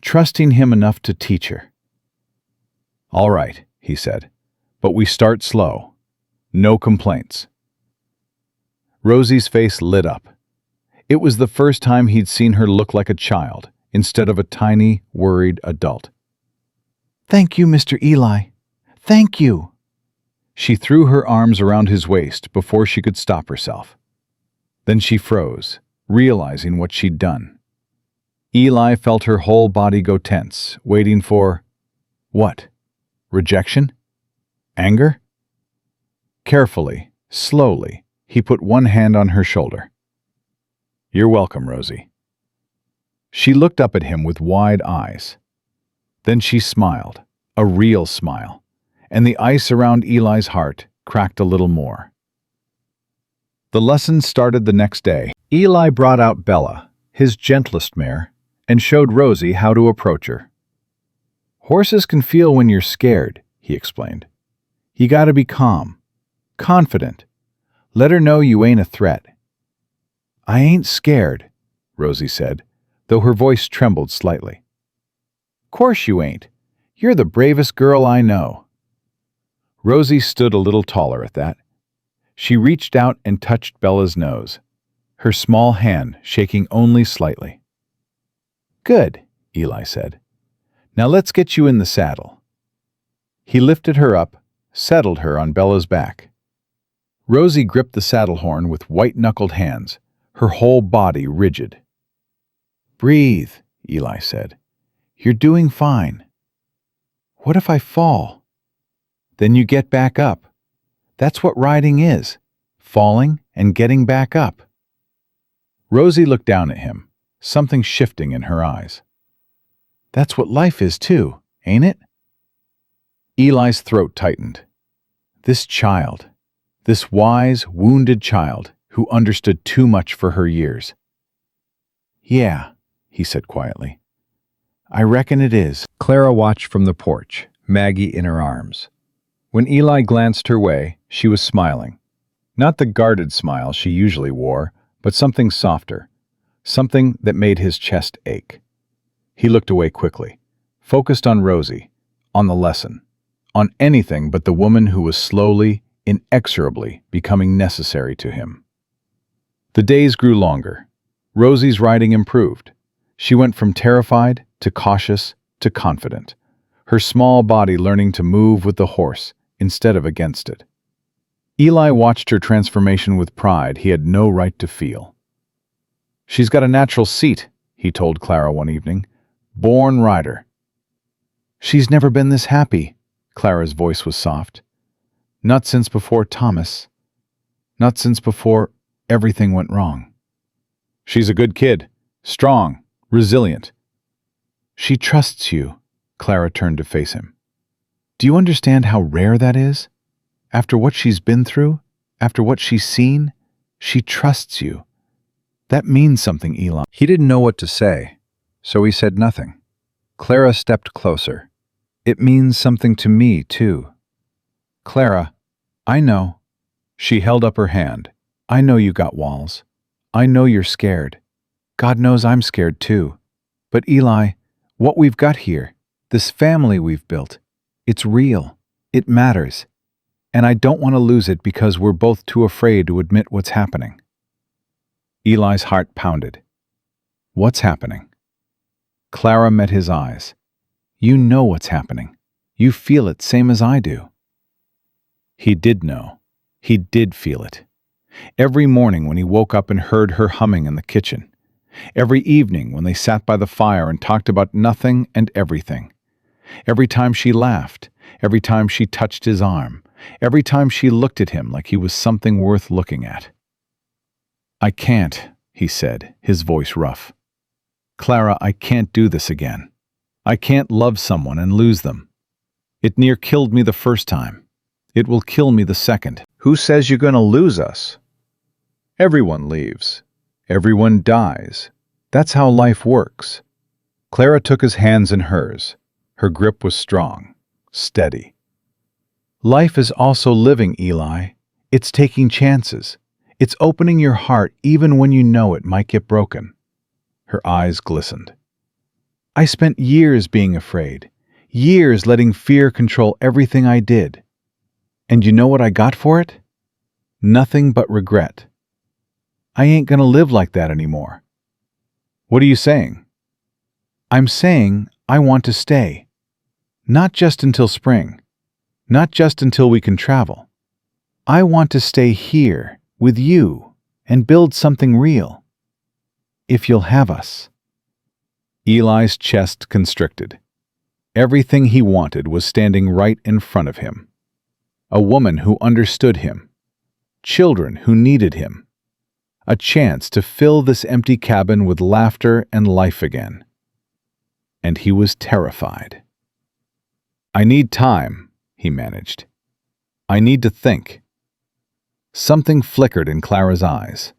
Trusting him enough to teach her. All right, he said, but we start slow. No complaints. Rosie's face lit up. It was the first time he'd seen her look like a child instead of a tiny, worried adult. Thank you, Mr. Eli. Thank you. She threw her arms around his waist before she could stop herself. Then she froze, realizing what she'd done. Eli felt her whole body go tense, waiting for... what? Rejection? Anger? Carefully, slowly, he put one hand on her shoulder. You're welcome, Rosie. She looked up at him with wide eyes. Then she smiled, a real smile, and the ice around Eli's heart cracked a little more. The lesson started the next day. Eli brought out Bella, his gentlest mare, and showed Rosie how to approach her. Horses can feel when you're scared, he explained. You gotta be calm, confident. Let her know you ain't a threat. I ain't scared, Rosie said, though her voice trembled slightly. Course you ain't. You're the bravest girl I know. Rosie stood a little taller at that. She reached out and touched Bella's nose, her small hand shaking only slightly. Good, Eli said. Now let's get you in the saddle. He lifted her up, settled her on Bella's back. Rosie gripped the saddle horn with white-knuckled hands, her whole body rigid. Breathe, Eli said. You're doing fine. What if I fall? Then you get back up. That's what riding is, falling and getting back up. Rosie looked down at him, something shifting in her eyes. That's what life is too, ain't it? Eli's throat tightened. This child, this wise, wounded child who understood too much for her years. Yeah, he said quietly. I reckon it is. Clara watched from the porch, Maggie in her arms. When Eli glanced her way, she was smiling. Not the guarded smile she usually wore, but something softer, something that made his chest ache. He looked away quickly, focused on Rosie, on the lesson, on anything but the woman who was slowly, inexorably becoming necessary to him. The days grew longer. Rosie's riding improved. She went from terrified to cautious to confident, her small body learning to move with the horse instead of against it. Eli watched her transformation with pride he had no right to feel. She's got a natural seat, he told Clara one evening. Born rider. She's never been this happy, Clara's voice was soft. Not since before Thomas. Not since before everything went wrong. She's a good kid, strong, resilient. She trusts you, Clara turned to face him. Do you understand how rare that is? After what she's been through, after what she's seen, she trusts you. That means something, Eli. He didn't know what to say, so he said nothing. Clara stepped closer. It means something to me, too. Clara, I know. She held up her hand. I know you got walls. I know you're scared. God knows I'm scared, too. But Eli, what we've got here, this family we've built, it's real. It matters. And I don't want to lose it because we're both too afraid to admit what's happening. Eli's heart pounded. What's happening? Clara met his eyes. You know what's happening. You feel it same as I do. He did know. He did feel it. Every morning when he woke up and heard her humming in the kitchen. Every evening when they sat by the fire and talked about nothing and everything. Every time she laughed. Every time she touched his arm. Every time she looked at him like he was something worth looking at. I can't, he said, his voice rough. Clara, I can't do this again. I can't love someone and lose them. It near killed me the first time. It will kill me the second. Who says you're going to lose us? Everyone leaves. Everyone dies. That's how life works. Clara took his hands in hers. Her grip was strong, steady. Life is also living, Eli. It's taking chances. It's opening your heart even when you know it might get broken. Her eyes glistened. I spent years being afraid, years letting fear control everything I did. And you know what I got for it? Nothing but regret. I ain't gonna live like that anymore. What are you saying? I'm saying I want to stay. Not just until spring. Not just until we can travel. I want to stay here with you and build something real. If you'll have us. Eli's chest constricted. Everything he wanted was standing right in front of him. A woman who understood him. Children who needed him. A chance to fill this empty cabin with laughter and life again. And he was terrified. I need time, he managed. I need to think. Something flickered in Clara's eyes.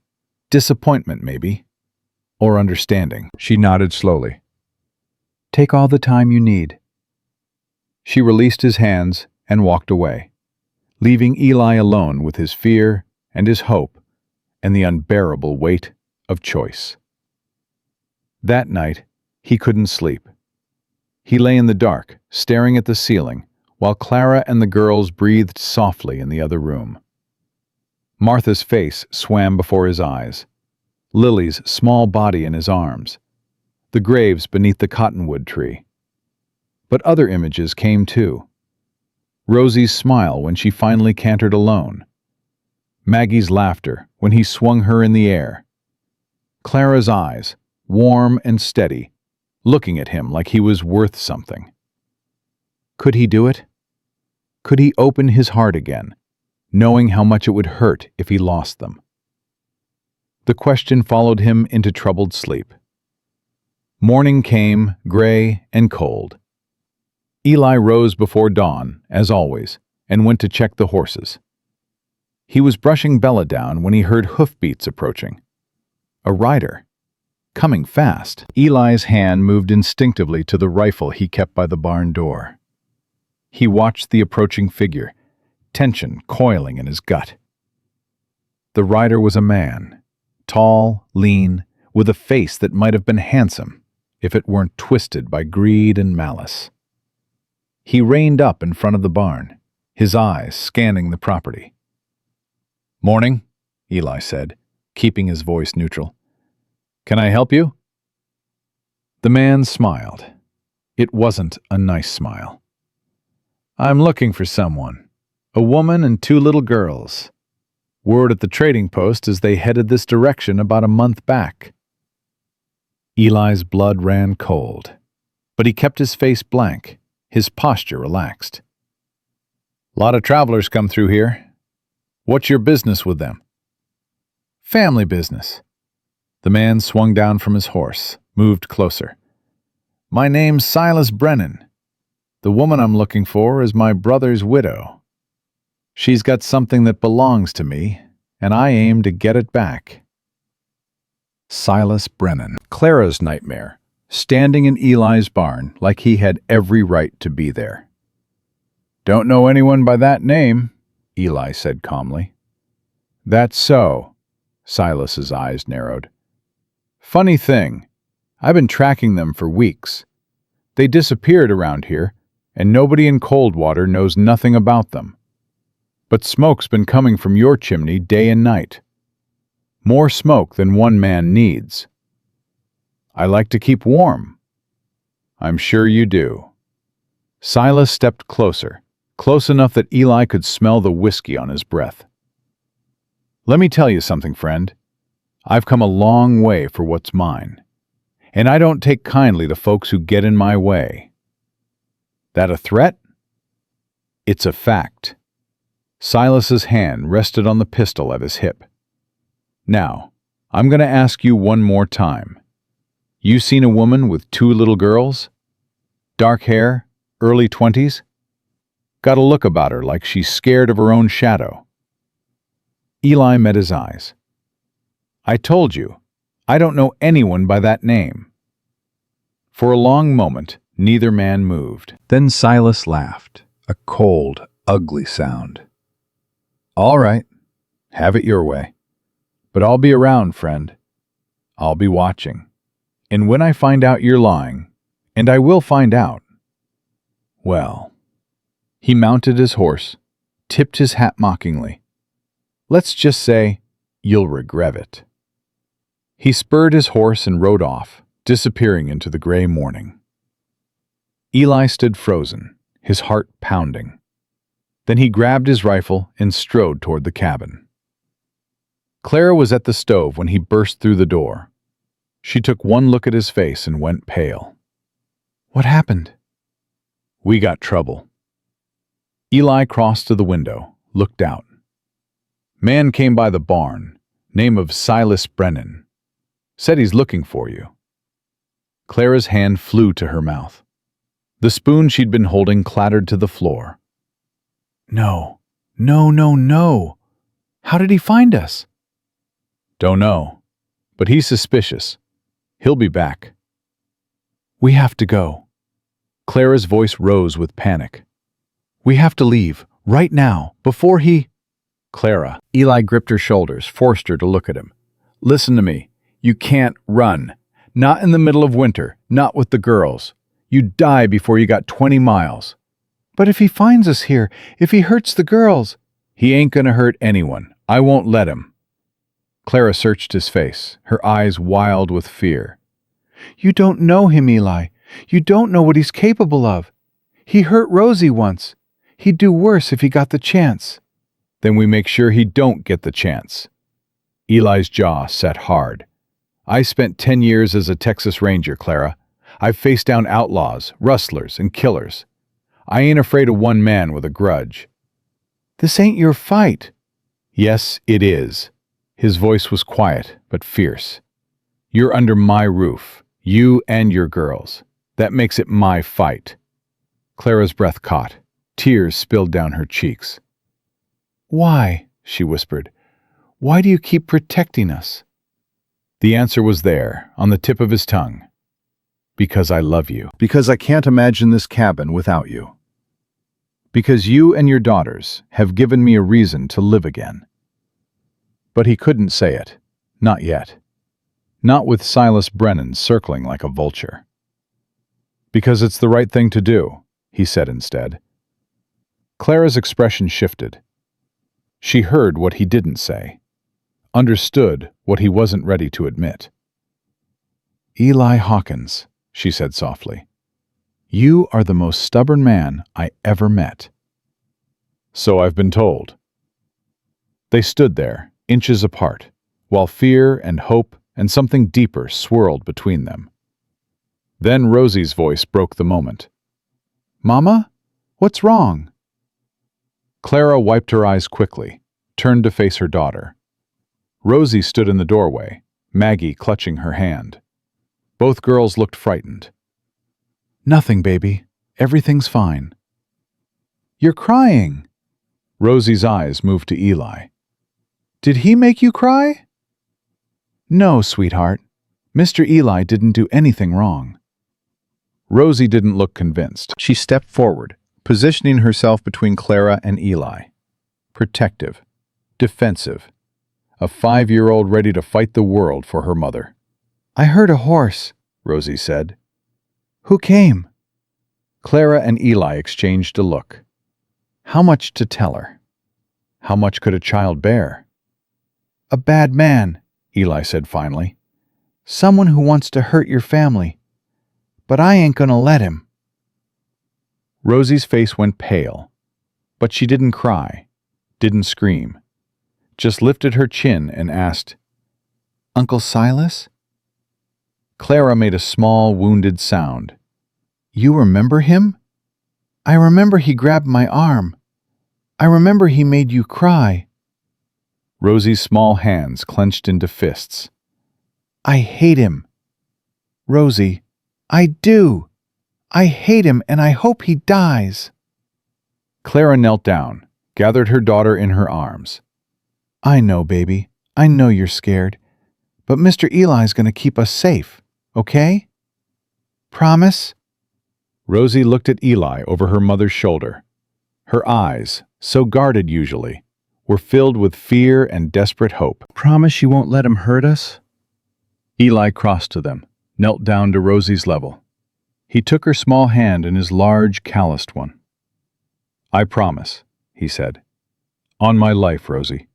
Disappointment, maybe. Or understanding. She nodded slowly. Take all the time you need. She released his hands and walked away, leaving Eli alone with his fear and his hope and the unbearable weight of choice. That night, he couldn't sleep. He lay in the dark, staring at the ceiling, while Clara and the girls breathed softly in the other room. Martha's face swam before his eyes, Lily's small body in his arms, the graves beneath the cottonwood tree. But other images came too. Rosie's smile when she finally cantered alone, Maggie's laughter when he swung her in the air, Clara's eyes, warm and steady, looking at him like he was worth something. Could he do it? Could he open his heart again, knowing how much it would hurt if he lost them? The question followed him into troubled sleep. Morning came, gray and cold. Eli rose before dawn, as always, and went to check the horses. He was brushing Bella down when he heard hoofbeats approaching. A rider. Coming fast. Eli's hand moved instinctively to the rifle he kept by the barn door. He watched the approaching figure, tension coiling in his gut. The rider was a man, tall, lean, with a face that might have been handsome if it weren't twisted by greed and malice. He reined up in front of the barn, his eyes scanning the property. "Morning," Eli said, keeping his voice neutral. "Can I help you?" The man smiled. It wasn't a nice smile. "I'm looking for someone. A woman and 2 little girls. Word at the trading post is they headed this direction about a month back." Eli's blood ran cold, but he kept his face blank, his posture relaxed. "Lot of travelers come through here. What's your business with them?" "Family business." The man swung down from his horse, moved closer. "My name's Silas Brennan. The woman I'm looking for is my brother's widow. She's got something that belongs to me, and I aim to get it back." Silas Brennan, Clara's nightmare, standing in Eli's barn like he had every right to be there. "Don't know anyone by that name," Eli said calmly. "That's so." Silas's eyes narrowed. "Funny thing, I've been tracking them for weeks. They disappeared around here, and nobody in Coldwater knows nothing about them. But smoke's been coming from your chimney day and night. More smoke than one man needs. I like to keep warm." "I'm sure you do." Silas stepped closer, close enough that Eli could smell the whiskey on his breath. "Let me tell you something, friend. I've come a long way for what's mine, and I don't take kindly to folks who get in my way." "That a threat?" "It's a fact." Silas's hand rested on the pistol at his hip. "Now, I'm going to ask you one more time. You seen a woman with 2 little girls? Dark hair, early 20s? Got a look about her like she's scared of her own shadow." Eli met his eyes. "I told you, I don't know anyone by that name." For a long moment, neither man moved. Then Silas laughed, a cold, ugly sound. "All right, have it your way. But I'll be around, friend. I'll be watching. And when I find out you're lying, and I will find out, well..." He mounted his horse, tipped his hat mockingly. "Let's just say, you'll regret it." He spurred his horse and rode off, disappearing into the gray morning. Eli stood frozen, his heart pounding. Then he grabbed his rifle and strode toward the cabin. Clara was at the stove when he burst through the door. She took one look at his face and went pale. "What happened?" "We got trouble." Eli crossed to the window, looked out. "Man came by the barn, name of Silas Brennan. Said he's looking for you." Clara's hand flew to her mouth. The spoon she'd been holding clattered to the floor. "No, no, no, no. How did he find us?" "Don't know, but he's suspicious. He'll be back." "We have to go." Clara's voice rose with panic. "We have to leave, right now, before he..." "Clara." Eli gripped her shoulders, forced her to look at him. "Listen to me. You can't run. Not in the middle of winter, not with the girls. You'd die before you got 20 miles. "But if he finds us here, if he hurts the girls..." "He ain't gonna hurt anyone. I won't let him." Clara searched his face, her eyes wild with fear. "You don't know him, Eli. You don't know what he's capable of. He hurt Rosie once. He'd do worse if he got the chance." "Then we make sure he don't get the chance." Eli's jaw set hard. "I spent 10 years as a Texas Ranger, Clara. I've faced down outlaws, rustlers, and killers. I ain't afraid of one man with a grudge." "This ain't your fight." "Yes, it is. His voice was quiet but fierce. "You're under my roof, you and your girls. That makes it my fight." Clara's breath caught. Tears spilled down her cheeks. "Why?" she whispered. "Why do you keep protecting us?" The answer was there, on the tip of his tongue. "Because I love you. Because I can't imagine this cabin without you. Because you and your daughters have given me a reason to live again." But he couldn't say it. Not yet. Not with Silas Brennan circling like a vulture. "Because it's the right thing to do," he said instead. Clara's expression shifted. She heard what he didn't say, understood what he wasn't ready to admit. "Eli Hawkins," she said softly, "you are the most stubborn man I ever met." "So I've been told." They stood there, inches apart, while fear and hope and something deeper swirled between them. Then Rosie's voice broke the moment. "Mama? What's wrong?" Clara wiped her eyes quickly, turned to face her daughter. Rosie stood in the doorway, Maggie clutching her hand. Both girls looked frightened. "Nothing, baby. Everything's fine." "You're crying." Rosie's eyes moved to Eli. "Did he make you cry?" "No, sweetheart. Mr. Eli didn't do anything wrong." Rosie didn't look convinced. She stepped forward, positioning herself between Clara and Eli. Protective, defensive, a 5-year-old ready to fight the world for her mother. "I heard a horse," Rosie said. "Who came?" Clara and Eli exchanged a look. How much to tell her? How much could a child bear? "A bad man," Eli said finally. "Someone who wants to hurt your family. But I ain't gonna let him." Rosie's face went pale, but she didn't cry, didn't scream, just lifted her chin and asked, "Uncle Silas?" Clara made a small, wounded sound. "You remember him? I remember he grabbed my arm. I remember he made you cry." Rosie's small hands clenched into fists. "I hate him. Rosie, I do. I hate him and I hope he dies." Clara knelt down, gathered her daughter in her arms. "I know, baby. I know you're scared. But Mr. Eli's gonna keep us safe, okay? Promise?" Rosie looked at Eli over her mother's shoulder. Her eyes, so guarded usually, were filled with fear and desperate hope. "Promise you won't let him hurt us?" Eli crossed to them, knelt down to Rosie's level. He took her small hand in his large, calloused one. "I promise," he said. "On my life, Rosie.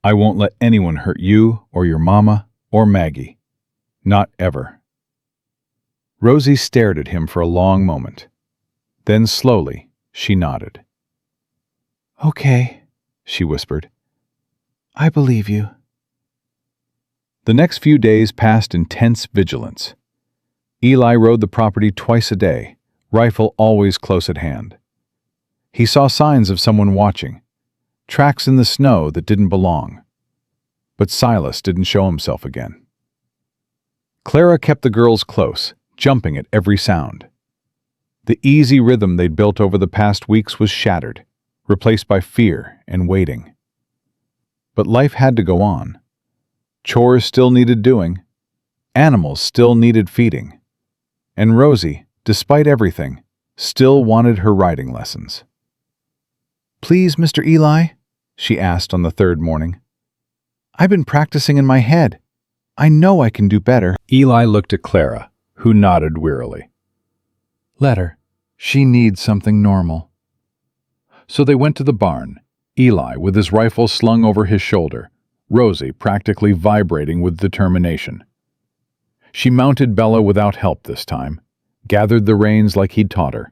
I won't let anyone hurt you or your mama or Maggie. Not ever." Rosie stared at him for a long moment. Then slowly, she nodded. "Okay," she whispered. "I believe you." The next few days passed in tense vigilance. Eli rode the property twice a day, rifle always close at hand. He saw signs of someone watching, tracks in the snow that didn't belong. But Silas didn't show himself again. Clara kept the girls close, jumping at every sound. The easy rhythm they'd built over the past weeks was shattered, replaced by fear and waiting. But life had to go on. Chores still needed doing. Animals still needed feeding. And Rosie, despite everything, still wanted her riding lessons. "Please, Mr. Eli?" she asked on the third morning. "I've been practicing in my head. I know I can do better." Eli looked at Clara, who nodded wearily. "Let her. She needs something normal." So they went to the barn, Eli with his rifle slung over his shoulder, Rosie practically vibrating with determination. She mounted Bella without help this time, gathered the reins like he'd taught her.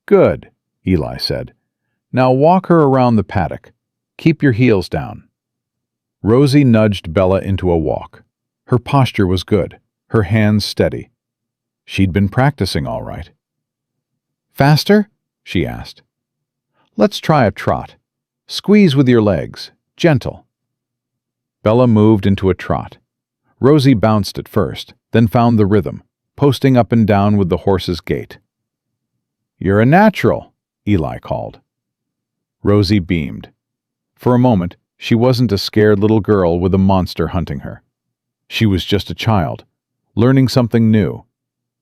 "Good," Eli said. "Now walk her around the paddock. Keep your heels down." Rosie nudged Bella into a walk. Her posture was good, her hands steady. She'd been practicing all right. "Faster?" she asked. "Let's try a trot. Squeeze with your legs, gentle." Bella moved into a trot. Rosie bounced at first, then found the rhythm, posting up and down with the horse's gait. "You're a natural," Eli called. Rosie beamed. For a moment, she wasn't a scared little girl with a monster hunting her. She was just a child, learning something new,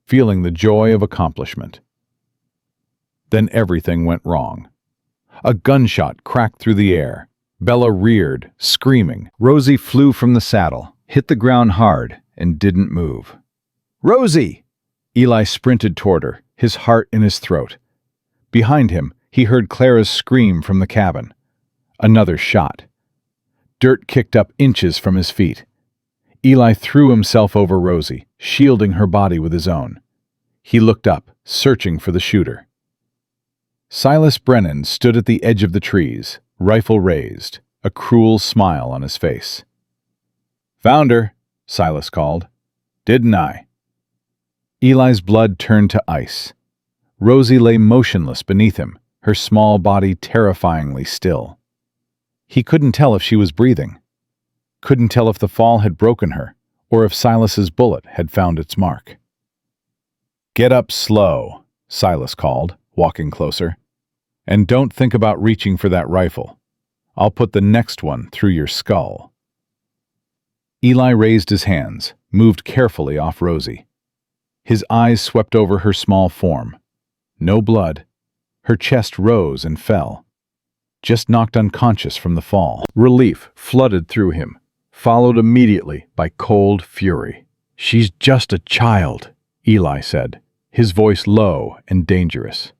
feeling the joy of accomplishment. Then everything went wrong. A gunshot cracked through the air. Bella reared, screaming. Rosie flew from the saddle, hit the ground hard, and didn't move. "Rosie!" Eli sprinted toward her, his heart in his throat. Behind him, he heard Clara's scream from the cabin. Another shot. Dirt kicked up inches from his feet. Eli threw himself over Rosie, shielding her body with his own. He looked up, searching for the shooter. Silas Brennan stood at the edge of the trees, rifle raised, a cruel smile on his face. "Found her," Silas called. "Didn't I?" Eli's blood turned to ice. Rosie lay motionless beneath him, her small body terrifyingly still. He couldn't tell if she was breathing. Couldn't tell if the fall had broken her, or if Silas's bullet had found its mark. "Get up slow," Silas called, walking closer. "And don't think about reaching for that rifle. I'll put the next one through your skull." Eli raised his hands, moved carefully off Rosie. His eyes swept over her small form. No blood. Her chest rose and fell. Just knocked unconscious from the fall. Relief flooded through him, followed immediately by cold fury. "She's just a child," Eli said, his voice low and dangerous.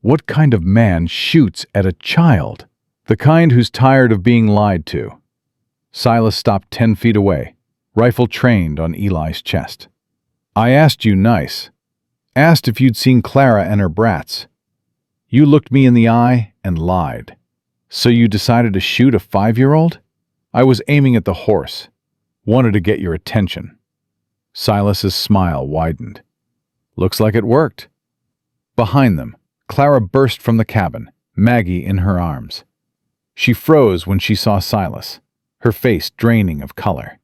What kind of man shoots at a child? The kind who's tired of being lied to. Silas stopped 10 feet away, rifle trained on Eli's chest. "I asked you nice. Asked if you'd seen Clara and her brats. You looked me in the eye and lied. So you decided to shoot a 5-year-old? I was aiming at the horse. Wanted to get your attention." Silas's smile widened. "Looks like it worked." Behind them, Clara burst from the cabin, Maggie in her arms. She froze when she saw Silas, her face draining of color.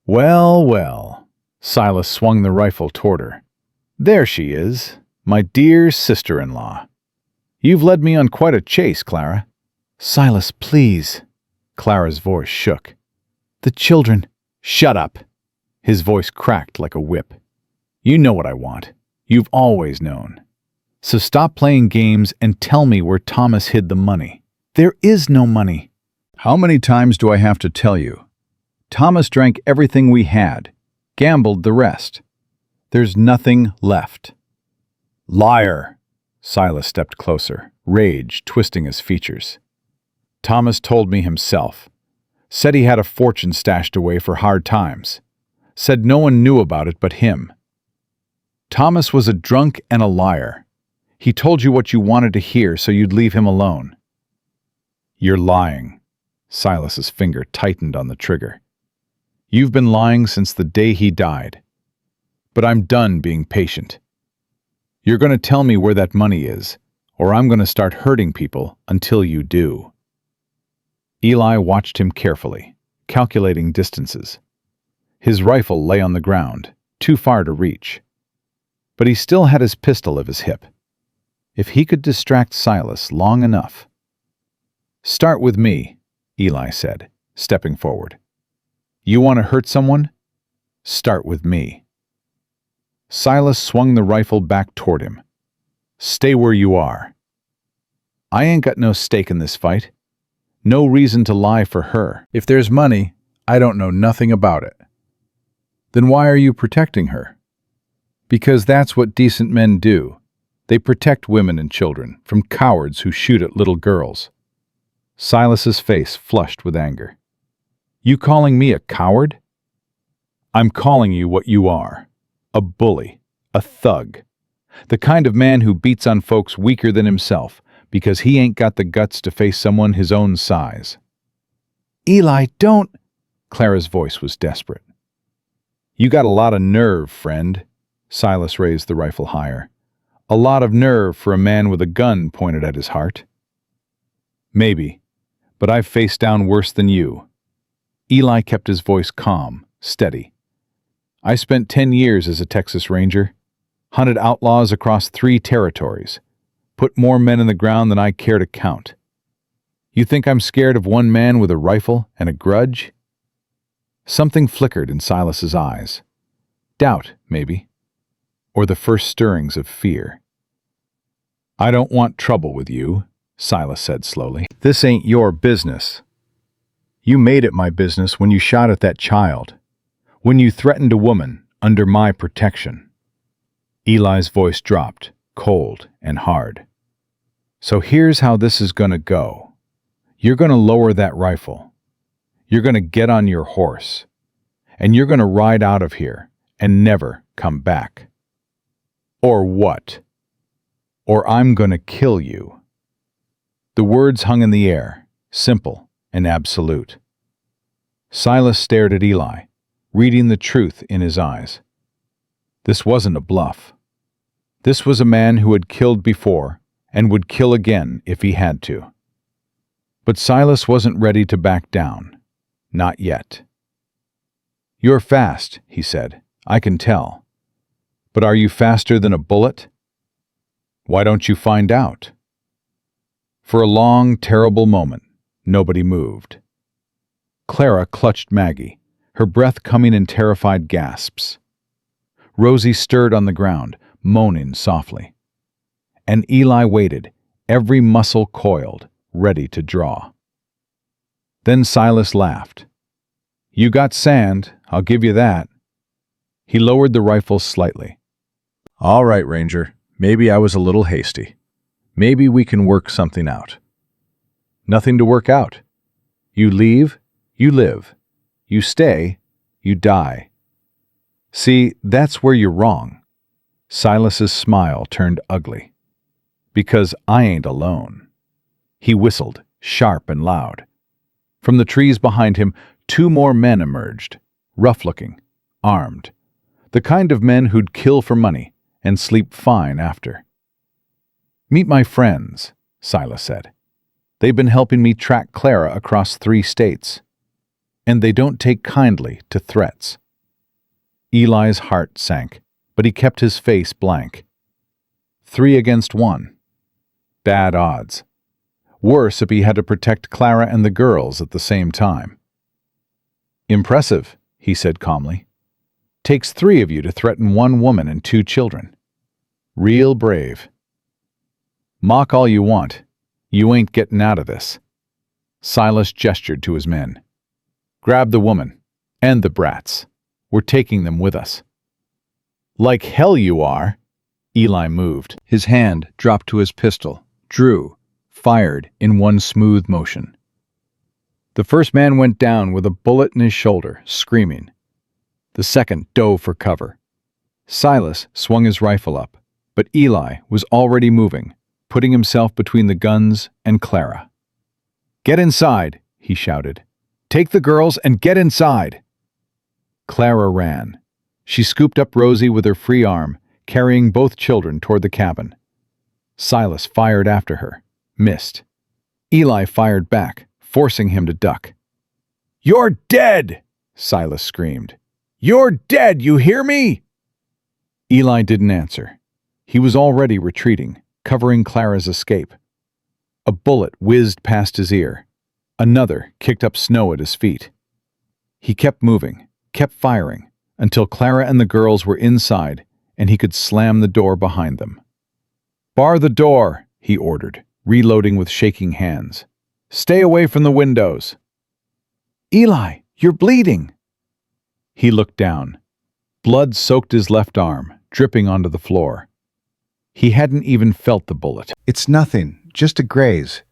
"Well, well." Silas swung the rifle toward her. "There she is, my dear sister-in-law. You've led me on quite a chase, Clara." "Silas, please." Clara's voice shook. "The children—" "Shut up." His voice cracked like a whip. "You know what I want. You've always known. So stop playing games and tell me where Thomas hid the money." "There is no money." "How many times do I have to tell you? Thomas drank everything we had, gambled the rest. There's nothing left." "Liar!" Silas stepped closer, rage twisting his features. "Thomas told me himself. Said he had a fortune stashed away for hard times. Said no one knew about it but him. Thomas was a drunk and a liar. He told you what you wanted to hear so you'd leave him alone." "You're lying." Silas's finger tightened on the trigger. "You've been lying since the day he died. But I'm done being patient. You're going to tell me where that money is, or I'm going to start hurting people until you do." Eli watched him carefully, calculating distances. His rifle lay on the ground, too far to reach. But he still had his pistol at his hip. If he could distract Silas long enough. "Start with me," Eli said, stepping forward. "You want to hurt someone? Start with me." Silas swung the rifle back toward him. "Stay where you are. I ain't got no stake in this fight. No reason to lie for her. If there's money, I don't know nothing about it." "Then why are you protecting her?" "Because that's what decent men do. They protect women and children from cowards who shoot at little girls." Silas's face flushed with anger. "You calling me a coward?" "I'm calling you what you are. A bully. A thug. The kind of man who beats on folks weaker than himself because he ain't got the guts to face someone his own size." "Eli, don't—" Clara's voice was desperate. "You got a lot of nerve, friend." Silas raised the rifle higher. "A lot of nerve for a man with a gun pointed at his heart." "Maybe, but I've faced down worse than you." Eli kept his voice calm, steady. I spent 10 years as a Texas Ranger, hunted outlaws across 3 territories, put more men in the ground than I care to count. You think I'm scared of one man with a rifle and a grudge? Something flickered in Silas's eyes. Doubt, maybe, or the first stirrings of fear. I don't want trouble with you, Silas said slowly. This ain't your business. You made it my business when you shot at that child, when you threatened a woman under my protection. Eli's voice dropped, cold and hard. So here's how this is gonna go. You're gonna lower that rifle. You're gonna get on your horse. And you're gonna ride out of here and never come back. Or what? Or I'm gonna kill you. The words hung in the air, simple and absolute. Silas stared at Eli, reading the truth in his eyes. This wasn't a bluff. This was a man who had killed before and would kill again if he had to. But Silas wasn't ready to back down. Not yet. You're fast, he said. I can tell. But are you faster than a bullet? Why don't you find out? For a long, terrible moment, nobody moved. Clara clutched Maggie, her breath coming in terrified gasps. Rosie stirred on the ground, moaning softly. And Eli waited, every muscle coiled, ready to draw. Then Silas laughed. You got sand, I'll give you that. He lowered the rifle slightly. All right, Ranger, maybe I was a little hasty. Maybe we can work something out. Nothing to work out. You leave, you live. You stay, you die. See, that's where you're wrong. Silas's smile turned ugly. Because I ain't alone. He whistled, sharp and loud. From the trees behind him, 2 more men emerged, rough-looking, armed. The kind of men who'd kill for money and sleep fine after. Meet my friends, Silas said. They've been helping me track Clara across 3 states. And they don't take kindly to threats. Eli's heart sank, but he kept his face blank. 3 against 1. Bad odds. Worse if he had to protect Clara and the girls at the same time. Impressive, he said calmly. Takes 3 of you to threaten 1 woman and 2 children. Real brave. Mock all you want. You ain't getting out of this. Silas gestured to his men. Grab the woman, and the brats. We're taking them with us. Like hell you are. Eli moved. His hand dropped to his pistol, drew, fired in one smooth motion. The first man went down with a bullet in his shoulder, screaming. The second dove for cover. Silas swung his rifle up, but Eli was already moving, putting himself between the guns and Clara. Get inside, he shouted. Take the girls and get inside. Clara ran. She scooped up Rosie with her free arm, carrying both children toward the cabin. Silas fired after her, missed. Eli fired back, forcing him to duck. You're dead, Silas screamed. You're dead, you hear me? Eli didn't answer. He was already retreating, covering Clara's escape. A bullet whizzed past his ear. Another kicked up snow at his feet. He kept moving, kept firing, until Clara and the girls were inside and he could slam the door behind them. Bar the door, he ordered, reloading with shaking hands. Stay away from the windows. Eli, you're bleeding. He looked down. Blood soaked his left arm, dripping onto the floor. He hadn't even felt the bullet. It's nothing, just a graze.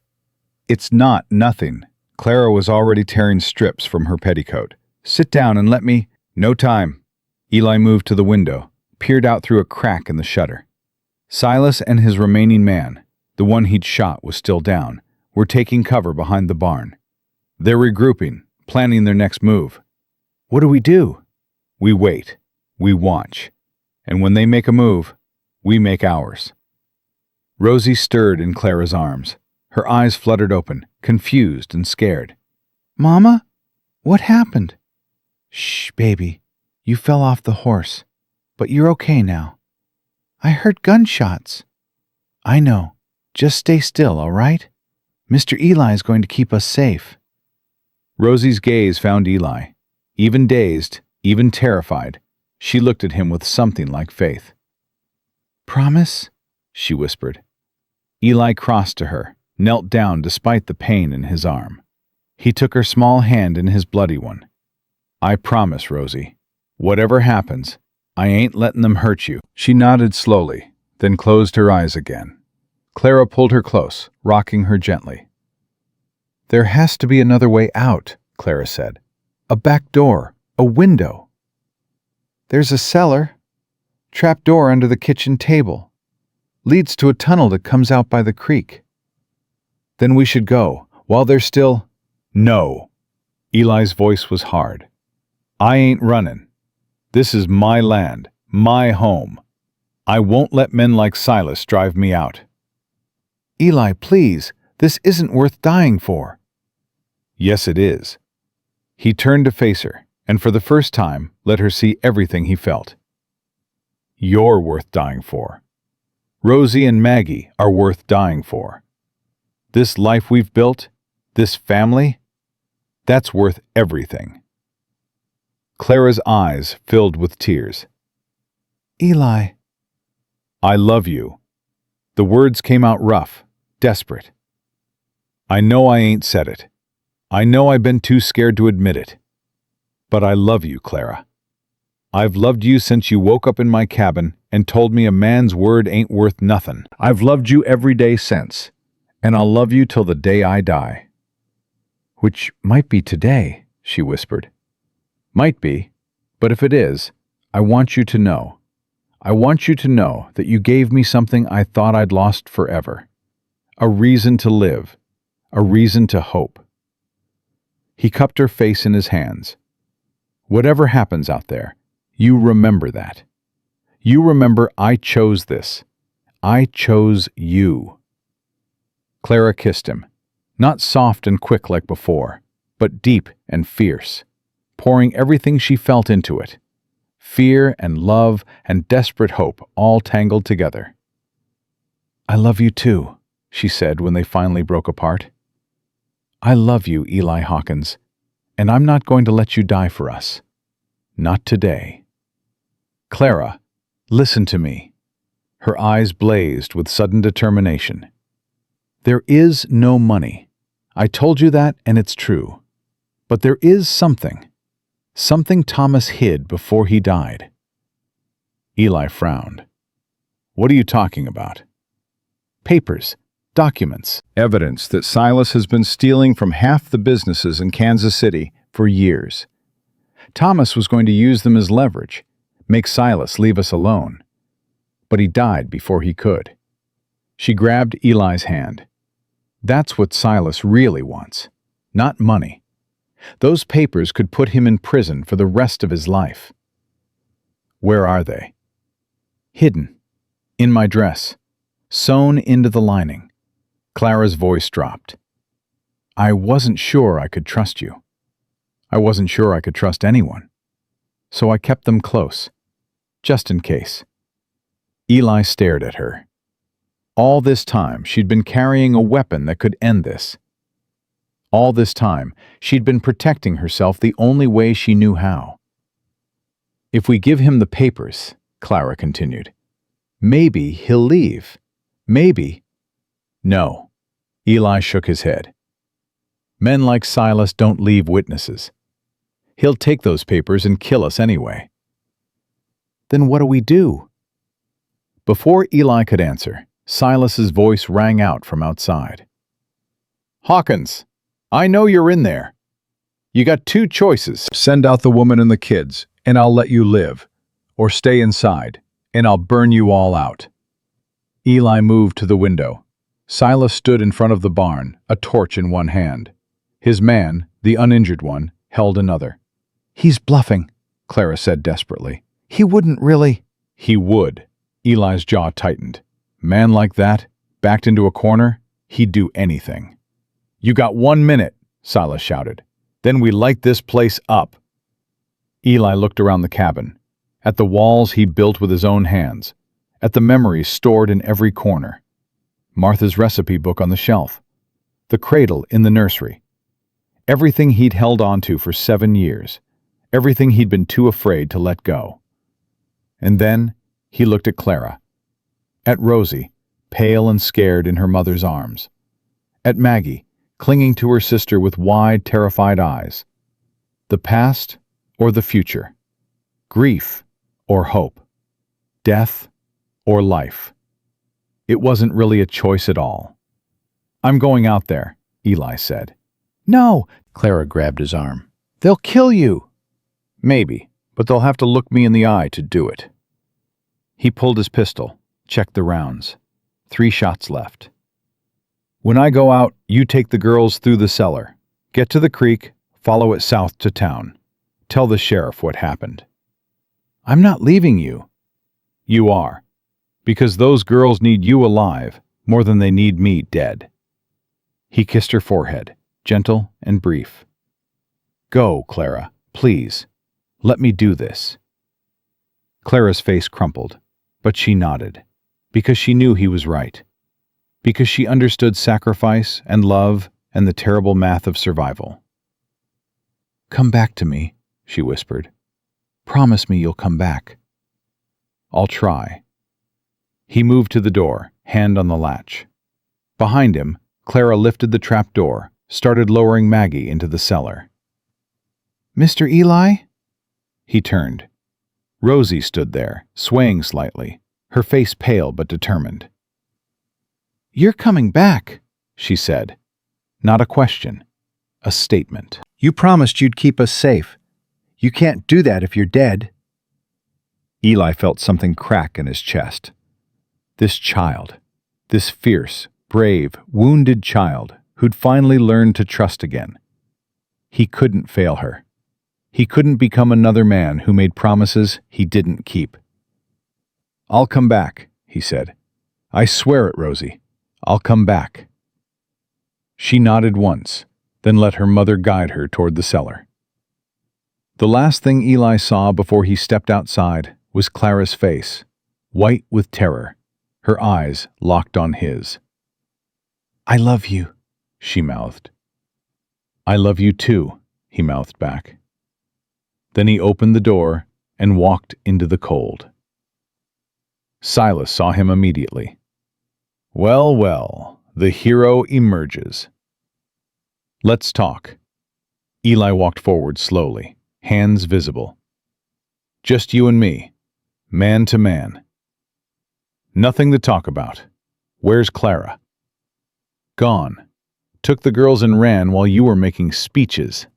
It's not nothing. Clara was already tearing strips from her petticoat. Sit down and let me... No time. Eli moved to the window, peered out through a crack in the shutter. Silas and his remaining man, the one he'd shot was still down, were taking cover behind the barn. They're regrouping, planning their next move. What do? We wait. We watch. And when they make a move, we make ours. Rosie stirred in Clara's arms. Her eyes fluttered open, confused and scared. Mama? What happened? Shh, baby. You fell off the horse, but you're okay now. I heard gunshots. I know. Just stay still, all right? Mr. Eli is going to keep us safe. Rosie's gaze found Eli. Even dazed, even terrified, she looked at him with something like faith. Promise? She whispered. Eli crossed to her, knelt down despite the pain in his arm. He took her small hand in his bloody one. I promise, Rosie. Whatever happens, I ain't letting them hurt you. She nodded slowly, then closed her eyes again. Clara pulled her close, rocking her gently. There has to be another way out, Clara said. A back door, a window. There's a cellar. Trap door under the kitchen table. Leads to a tunnel that comes out by the creek. Then we should go, while they're still— No. Eli's voice was hard. I ain't running. This is my land, my home. I won't let men like Silas drive me out. Eli, please, this isn't worth dying for. Yes, it is. He turned to face her, and for the first time let her see everything he felt. You're worth dying for. Rosie and Maggie are worth dying for. This life we've built, this family, that's worth everything. Clara's eyes filled with tears. Eli. I love you. The words came out rough, desperate. I know I ain't said it. I know I've been too scared to admit it. But I love you, Clara. I've loved you since you woke up in my cabin and told me a man's word ain't worth nothing. I've loved you every day since, and I'll love you till the day I die. Which might be today, she whispered. Might be, but if it is, I want you to know. I want you to know that you gave me something I thought I'd lost forever. A reason to live, a reason to hope. He cupped her face in his hands. Whatever happens out there, you remember that. You remember I chose this. I chose you. Clara kissed him, not soft and quick like before, but deep and fierce, pouring everything she felt into it. Fear and love and desperate hope all tangled together. I love you too, she said when they finally broke apart. I love you, Eli Hawkins, and I'm not going to let you die for us. Not today. Clara, listen to me. Her eyes blazed with sudden determination. There is no money. I told you that, and it's true. But there is something. Something Thomas hid before he died. Eli frowned. What are you talking about? Papers, documents, evidence that Silas has been stealing from half the businesses in Kansas City for years. Thomas was going to use them as leverage, make Silas leave us alone. But he died before he could. She grabbed Eli's hand. That's what Silas really wants, not money. Those papers could put him in prison for the rest of his life. Where are they? Hidden. In my dress. Sewn into the lining. Clara's voice dropped. I wasn't sure I could trust you. I wasn't sure I could trust anyone. So I kept them close, just in case. Eli stared at her. All this time, she'd been carrying a weapon that could end this. All this time, she'd been protecting herself the only way she knew how. If we give him the papers, Clara continued, maybe he'll leave. Maybe. No. Eli shook his head. Men like Silas don't leave witnesses. He'll take those papers and kill us anyway. Then what do we do? Before Eli could answer, Silas's voice rang out from outside. Hawkins, I know you're in there. You got two choices. Send out the woman and the kids, and I'll let you live. Or stay inside, and I'll burn you all out. Eli moved to the window. Silas stood in front of the barn, a torch in one hand. His man, the uninjured one, held another. He's bluffing, Clara said desperately. He wouldn't really. He would. Eli's jaw tightened. Man like that, backed into a corner, he'd do anything. You got 1 minute, Silas shouted. Then we light this place up." Eli looked around the cabin, at the walls he built with his own hands, at the memories stored in every corner. Martha's recipe book on the shelf, the cradle in the nursery. Everything he'd held on to for 7 years, everything he'd been too afraid to let go. And then he looked at Clara, at Rosie, pale and scared in her mother's arms, at Maggie, clinging to her sister with wide, terrified eyes. The past or the future, grief or hope, death or life. It wasn't really a choice at all. "I'm going out there," Eli said. "No!" Clara grabbed his arm. "They'll kill you!" "Maybe, but they'll have to look me in the eye to do it." He pulled his pistol, checked the rounds. 3 shots left. "When I go out, you take the girls through the cellar. Get to the creek, follow it south to town. Tell the sheriff what happened." "I'm not leaving you." "You are. Because those girls need you alive more than they need me dead." He kissed her forehead, gentle and brief. "Go, Clara, please. Let me do this." Clara's face crumpled, but she nodded, because she knew he was right, because she understood sacrifice and love and the terrible math of survival. "Come back to me," she whispered. "Promise me you'll come back." "I'll try." He moved to the door, hand on the latch. Behind him, Clara lifted the trap door, started lowering Maggie into the cellar. "Mr. Eli?" He turned. Rosie stood there, swaying slightly, her face pale but determined. "You're coming back," she said. Not a question, a statement. "You promised you'd keep us safe. You can't do that if you're dead." Eli felt something crack in his chest. This child, this fierce, brave, wounded child who'd finally learned to trust again. He couldn't fail her. He couldn't become another man who made promises he didn't keep. "I'll come back," he said. "I swear it, Rosie. I'll come back." She nodded once, then let her mother guide her toward the cellar. The last thing Eli saw before he stepped outside was Clara's face, white with terror, her eyes locked on his. "I love you," she mouthed. "I love you too," he mouthed back. Then he opened the door and walked into the cold. Silas saw him immediately. Well, well, the hero emerges. "Let's talk." Eli walked forward slowly, hands visible. "Just you and me, man to man." "Nothing to talk about. Where's Clara?" "Gone. Took the girls and ran while you were making speeches."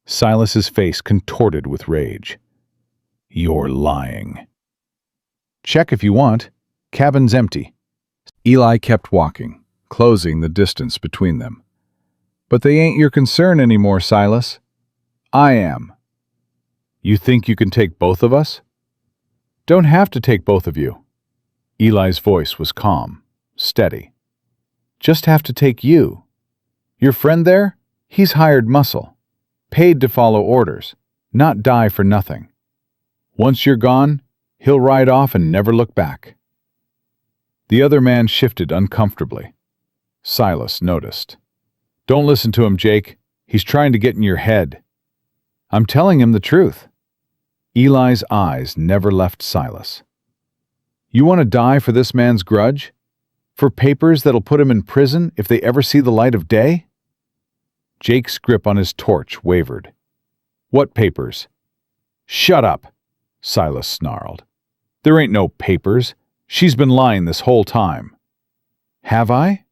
Silas's face contorted with rage. "You're lying." "Check if you want. Cabin's empty." Eli kept walking, closing the distance between them. "But they ain't your concern anymore, Silas. I am." "You think you can take both of us?" "Don't have to take both of you." Eli's voice was calm, steady. "Just have to take you. Your friend there, he's hired muscle, paid to follow orders, not die for nothing. Once you're gone, he'll ride off and never look back." The other man shifted uncomfortably. Silas noticed. "Don't listen to him, Jake. He's trying to get in your head." "I'm telling him the truth." Eli's eyes never left Silas. "You want to die for this man's grudge? For papers that'll put him in prison if they ever see the light of day?" Jake's grip on his torch wavered. "What papers?" "Shut up," Silas snarled. "There ain't no papers. She's been lying this whole time." "Have I?"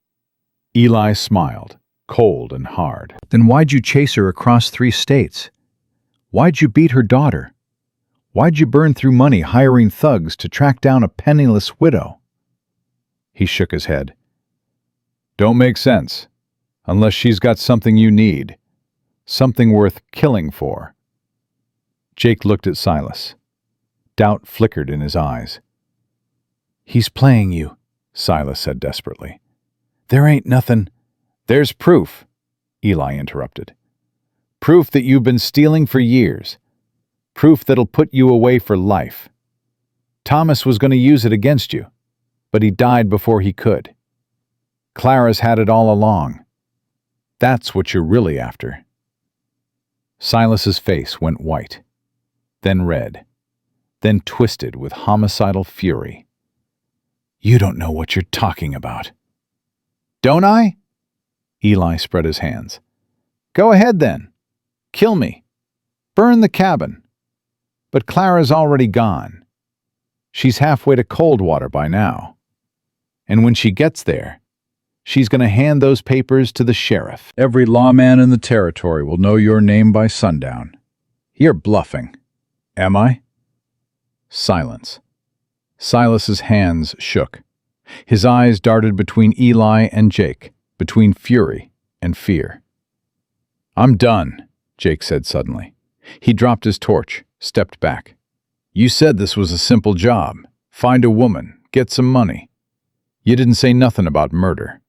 Eli smiled, cold and hard. "Then why'd you chase her across 3 states? Why'd you beat her daughter? Why'd you burn through money hiring thugs to track down a penniless widow?" He shook his head. "Don't make sense, unless she's got something you need, something worth killing for." Jake looked at Silas. Doubt flickered in his eyes. "He's playing you," Silas said desperately. "There ain't nothing—" "There's proof," Eli interrupted. Proof that you've been stealing for years. Proof that'll put you away for life. Thomas was going to use it against you, but he died before he could. Clara's had it all along. That's what you're really after." Silas's face went white, then red, then twisted with homicidal fury. "You don't know what you're talking about." "Don't I?" Eli spread his hands. "Go ahead then. Kill me. Burn the cabin. But Clara's already gone. She's halfway to Coldwater by now. And when she gets there, she's going to hand those papers to the sheriff. Every lawman in the territory will know your name by sundown. You're bluffing. Am I?" Silence. Silas's hands shook. His eyes darted between Eli and Jake, between fury and fear. "I'm done," Jake said suddenly. He dropped his torch, stepped back. "You said this was a simple job. Find a woman, get some money. You didn't say nothing about murder.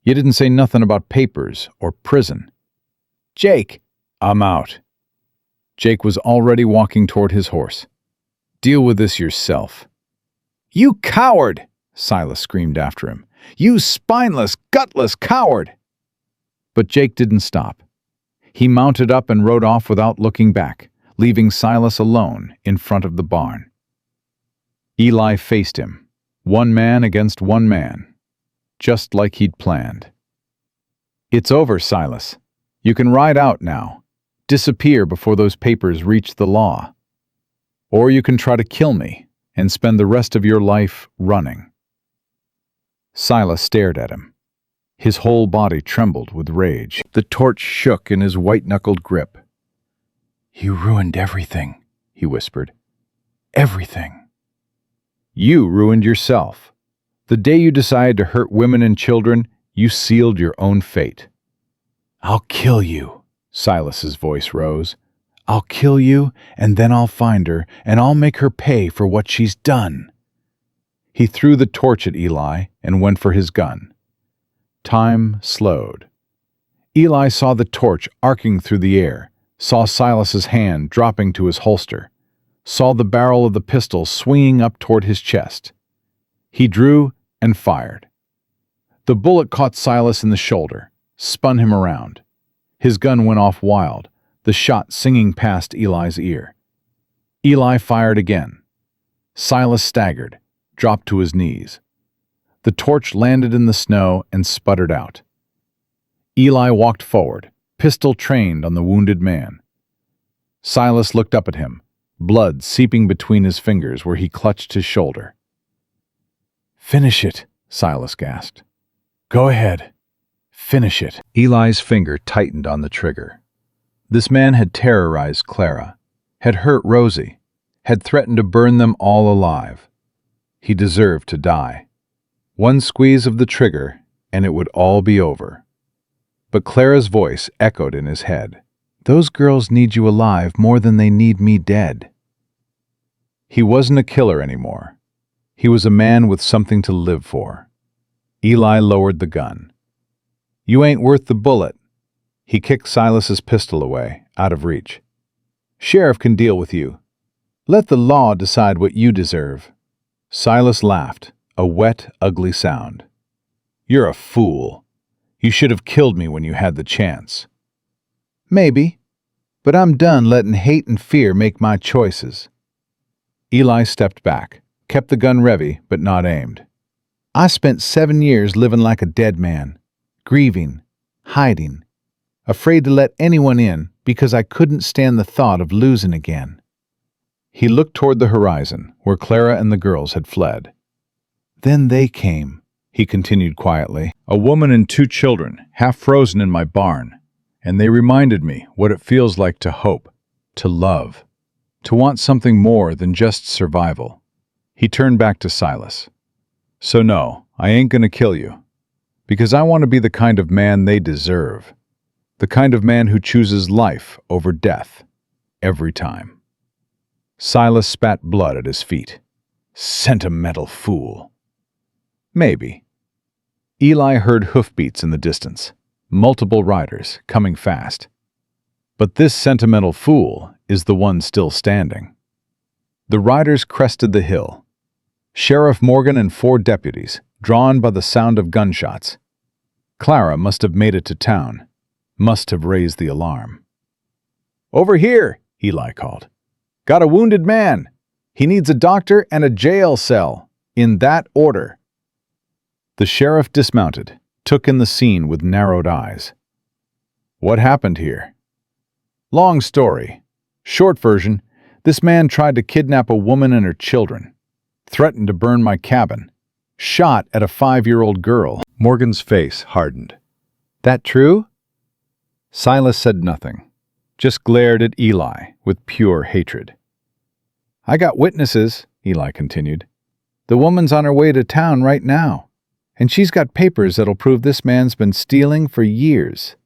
You didn't say nothing about papers or prison." "Jake!" "I'm out." Jake was already walking toward his horse. "Deal with this yourself." "You coward!" Silas screamed after him. "You spineless, gutless coward!" But Jake didn't stop. He mounted up and rode off without looking back, leaving Silas alone in front of the barn. Eli faced him, one man against one man, just like he'd planned. "It's over, Silas. You can ride out now, disappear before those papers reach the law. Or you can try to kill me and spend the rest of your life running." Silas stared at him. His whole body trembled with rage. The torch shook in his white-knuckled grip. "You ruined everything," he whispered. "Everything." "You ruined yourself. The day you decided to hurt women and children, you sealed your own fate." "I'll kill you," Silas's voice rose. "I'll kill you, and then I'll find her, and I'll make her pay for what she's done." He threw the torch at Eli and went for his gun. Time slowed. Eli saw the torch arcing through the air, saw Silas's hand dropping to his holster, saw the barrel of the pistol swinging up toward his chest. He drew and fired. The bullet caught Silas in the shoulder, spun him around. His gun went off wild, the shot singing past Eli's ear. Eli fired again. Silas staggered, dropped to his knees. The torch landed in the snow and sputtered out. Eli walked forward, pistol trained on the wounded man. Silas looked up at him, blood seeping between his fingers where he clutched his shoulder. "Finish it," Silas gasped. "Go ahead. Finish it." Eli's finger tightened on the trigger. This man had terrorized Clara, had hurt Rosie, had threatened to burn them all alive. He deserved to die. One squeeze of the trigger, and it would all be over. But Clara's voice echoed in his head. "Those girls need you alive more than they need me dead." He wasn't a killer anymore. He was a man with something to live for. Eli lowered the gun. "You ain't worth the bullet." He kicked Silas's pistol away, out of reach. "Sheriff can deal with you. Let the law decide what you deserve." Silas laughed, a wet, ugly sound. "You're a fool. You should have killed me when you had the chance." "Maybe, but I'm done letting hate and fear make my choices." Eli stepped back, kept the gun ready but not aimed. "I spent 7 years living like a dead man, grieving, hiding, afraid to let anyone in because I couldn't stand the thought of losing again." He looked toward the horizon, where Clara and the girls had fled. "Then they came," he continued quietly, "a woman and 2 children, half frozen in my barn, and they reminded me what it feels like to hope, to love, to want something more than just survival." He turned back to Silas. "So no, I ain't gonna kill you, because I want to be the kind of man they deserve, the kind of man who chooses life over death, every time." Silas spat blood at his feet. "Sentimental fool." Maybe. Eli heard hoofbeats in the distance, multiple riders coming fast. But this sentimental fool is the one still standing. The riders crested the hill. Sheriff Morgan and 4 deputies, drawn by the sound of gunshots. Clara must have made it to town, must have raised the alarm. "Over here," Eli called. "Got a wounded man. He needs a doctor and a jail cell, in that order." The sheriff dismounted, took in the scene with narrowed eyes. "What happened here?" "Long story. Short version, this man tried to kidnap a woman and her children, threatened to burn my cabin, shot at a 5-year-old girl." Morgan's face hardened. "That true?" Silas said nothing, just glared at Eli with pure hatred. "I got witnesses," Eli continued. "The woman's on her way to town right now, and she's got papers that'll prove this man's been stealing for years."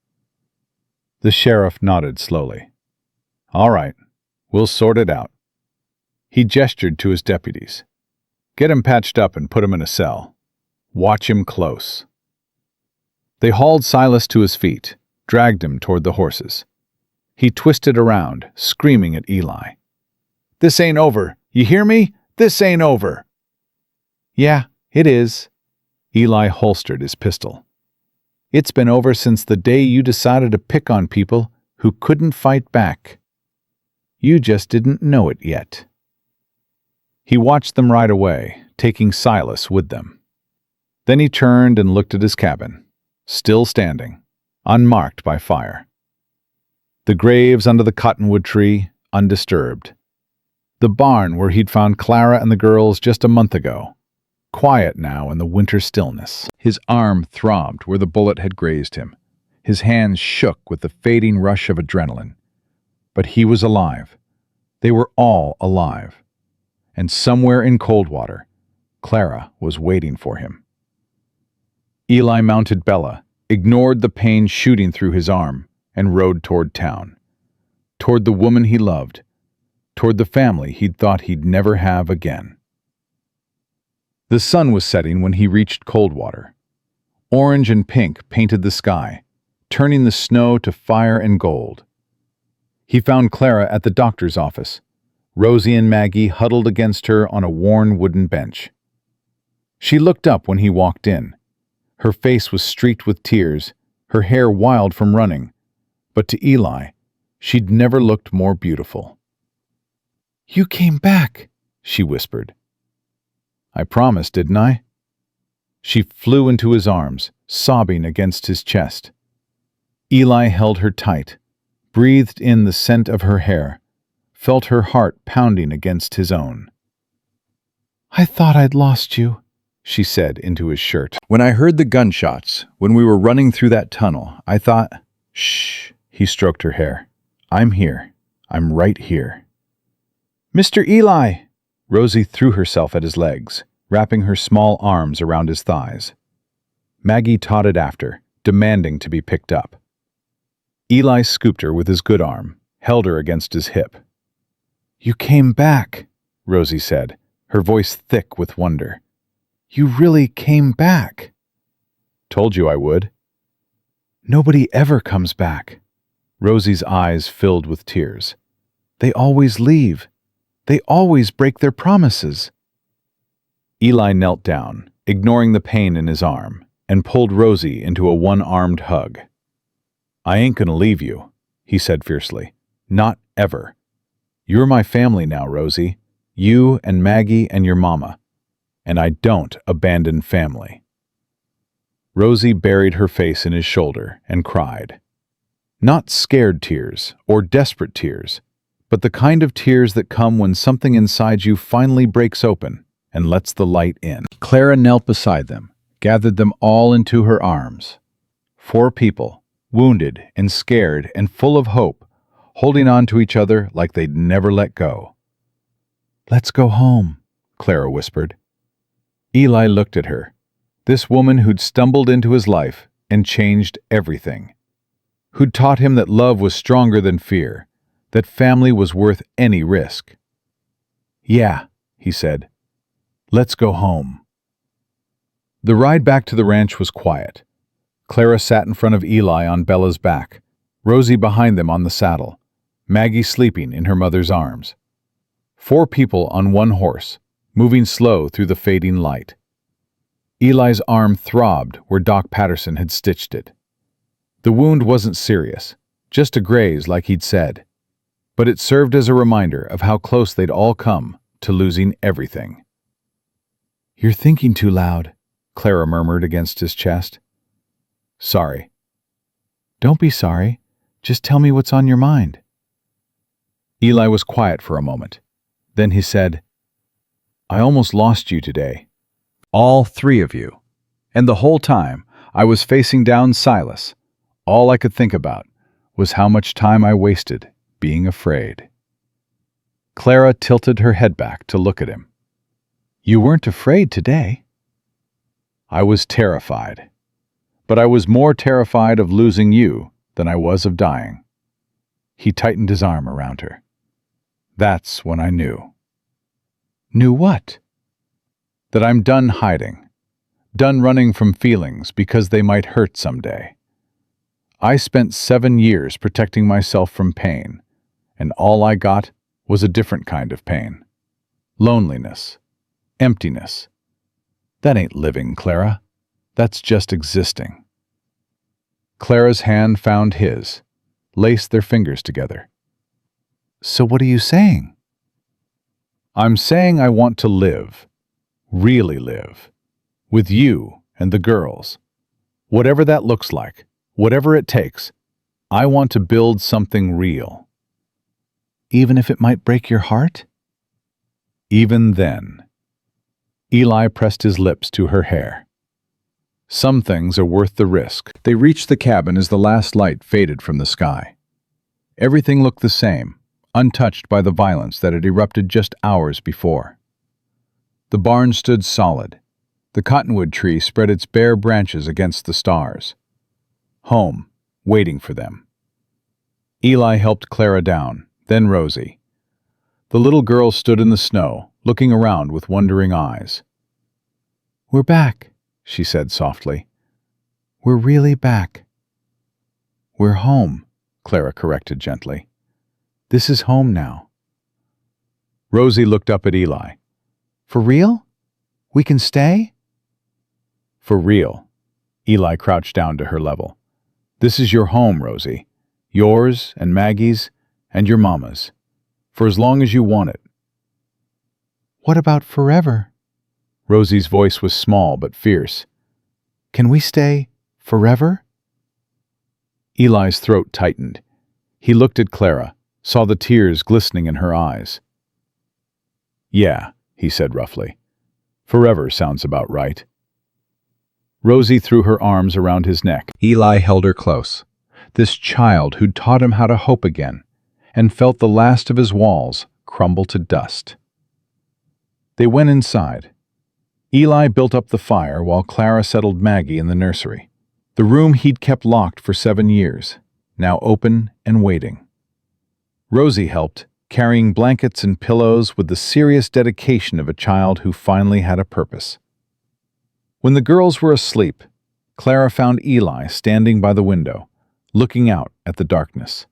The sheriff nodded slowly. "All right, we'll sort it out." He gestured to his deputies. "Get him patched up and put him in a cell. Watch him close." They hauled Silas to his feet, dragged him toward the horses. He twisted around, screaming at Eli. "This ain't over. You hear me? This ain't over." "Yeah, it is." Eli holstered his pistol. "It's been over since the day you decided to pick on people who couldn't fight back. You just didn't know it yet." He watched them ride away, taking Silas with them. Then he turned and looked at his cabin, still standing, unmarked by fire. The graves under the cottonwood tree, undisturbed. The barn where he'd found Clara and the girls just a month ago, quiet now in the winter stillness. His arm throbbed where the bullet had grazed him. His hands shook with the fading rush of adrenaline. But he was alive. They were all alive. And somewhere in Coldwater, Clara was waiting for him. Eli mounted Bella, ignored the pain shooting through his arm, and rode toward town. Toward the woman he loved. Toward the family he'd thought he'd never have again. The sun was setting when he reached Coldwater. Orange and pink painted the sky, turning the snow to fire and gold. He found Clara at the doctor's office, Rosie and Maggie huddled against her on a worn wooden bench. She looked up when he walked in. Her face was streaked with tears, her hair wild from running, but to Eli, she'd never looked more beautiful. "You came back," she whispered. "I promised, didn't I?" She flew into his arms, sobbing against his chest. Eli held her tight, breathed in the scent of her hair, felt her heart pounding against his own. "I thought I'd lost you," she said into his shirt. "When I heard the gunshots, when we were running through that tunnel, I thought..." "Shh," he stroked her hair. "I'm here. I'm right here." "Mr. Eli!" Rosie threw herself at his legs, wrapping her small arms around his thighs. Maggie totted after, demanding to be picked up. Eli scooped her with his good arm, held her against his hip. "You came back," Rosie said, her voice thick with wonder. "You really came back." "Told you I would." "Nobody ever comes back." Rosie's eyes filled with tears. "They always leave. They always break their promises." Eli knelt down, ignoring the pain in his arm, and pulled Rosie into a one-armed hug. "I ain't gonna leave you," he said fiercely. "Not ever. You're my family now, Rosie. You and Maggie and your mama. And I don't abandon family." Rosie buried her face in his shoulder and cried. Not scared tears or desperate tears, but the kind of tears that come when something inside you finally breaks open and lets the light in. Clara knelt beside them, gathered them all into her arms. 4 people, wounded and scared and full of hope, holding on to each other like they'd never let go. "Let's go home," Clara whispered. Eli looked at her, this woman who'd stumbled into his life and changed everything, who'd taught him that love was stronger than fear, that family was worth any risk. "Yeah," he said. "Let's go home." The ride back to the ranch was quiet. Clara sat in front of Eli on Bella's back, Rosie behind them on the saddle, Maggie sleeping in her mother's arms. 4 people on one horse, moving slow through the fading light. Eli's arm throbbed where Doc Patterson had stitched it. The wound wasn't serious, just a graze like he'd said, but it served as a reminder of how close they'd all come to losing everything. "You're thinking too loud," Clara murmured against his chest. "Sorry." "Don't be sorry. Just tell me what's on your mind." Eli was quiet for a moment. Then he said, "I almost lost you today. All 3 of you. And the whole time I was facing down Silas, all I could think about was how much time I wasted being afraid." Clara tilted her head back to look at him. "You weren't afraid today." "I was terrified. But I was more terrified of losing you than I was of dying." He tightened his arm around her. "That's when I knew." "Knew what?" "That I'm done hiding. Done running from feelings because they might hurt someday. I spent 7 years protecting myself from pain, and all I got was a different kind of pain. Loneliness. Emptiness. That ain't living, Clara. That's just existing." Clara's hand found his, laced their fingers together. "So what are you saying?" "I'm saying I want to live. Really live. With you and the girls. Whatever that looks like, whatever it takes, I want to build something real." "Even if it might break your heart?" "Even then." Eli pressed his lips to her hair. "Some things are worth the risk." They reached the cabin as the last light faded from the sky. Everything looked the same, untouched by the violence that had erupted just hours before. The barn stood solid. The cottonwood tree spread its bare branches against the stars. Home, waiting for them. Eli helped Clara down, then Rosie. The little girl stood in the snow, looking around with wondering eyes. "We're back," she said softly. "We're really back." "We're home," Clara corrected gently. "This is home now." Rosie looked up at Eli. "For real? We can stay?" "For real." Eli crouched down to her level. "This is your home, Rosie. Yours and Maggie's and your mama's. For as long as you want it." "What about forever?" Rosie's voice was small but fierce. "Can we stay forever?" Eli's throat tightened. He looked at Clara, saw the tears glistening in her eyes. "Yeah," he said roughly. "Forever sounds about right." Rosie threw her arms around his neck. Eli held her close. This child who'd taught him how to hope again, and felt the last of his walls crumble to dust. They went inside. Eli built up the fire while Clara settled Maggie in the nursery. The room he'd kept locked for 7 years, now open and waiting. Rosie helped, carrying blankets and pillows with the serious dedication of a child who finally had a purpose. When the girls were asleep, Clara found Eli standing by the window, looking out at the darkness.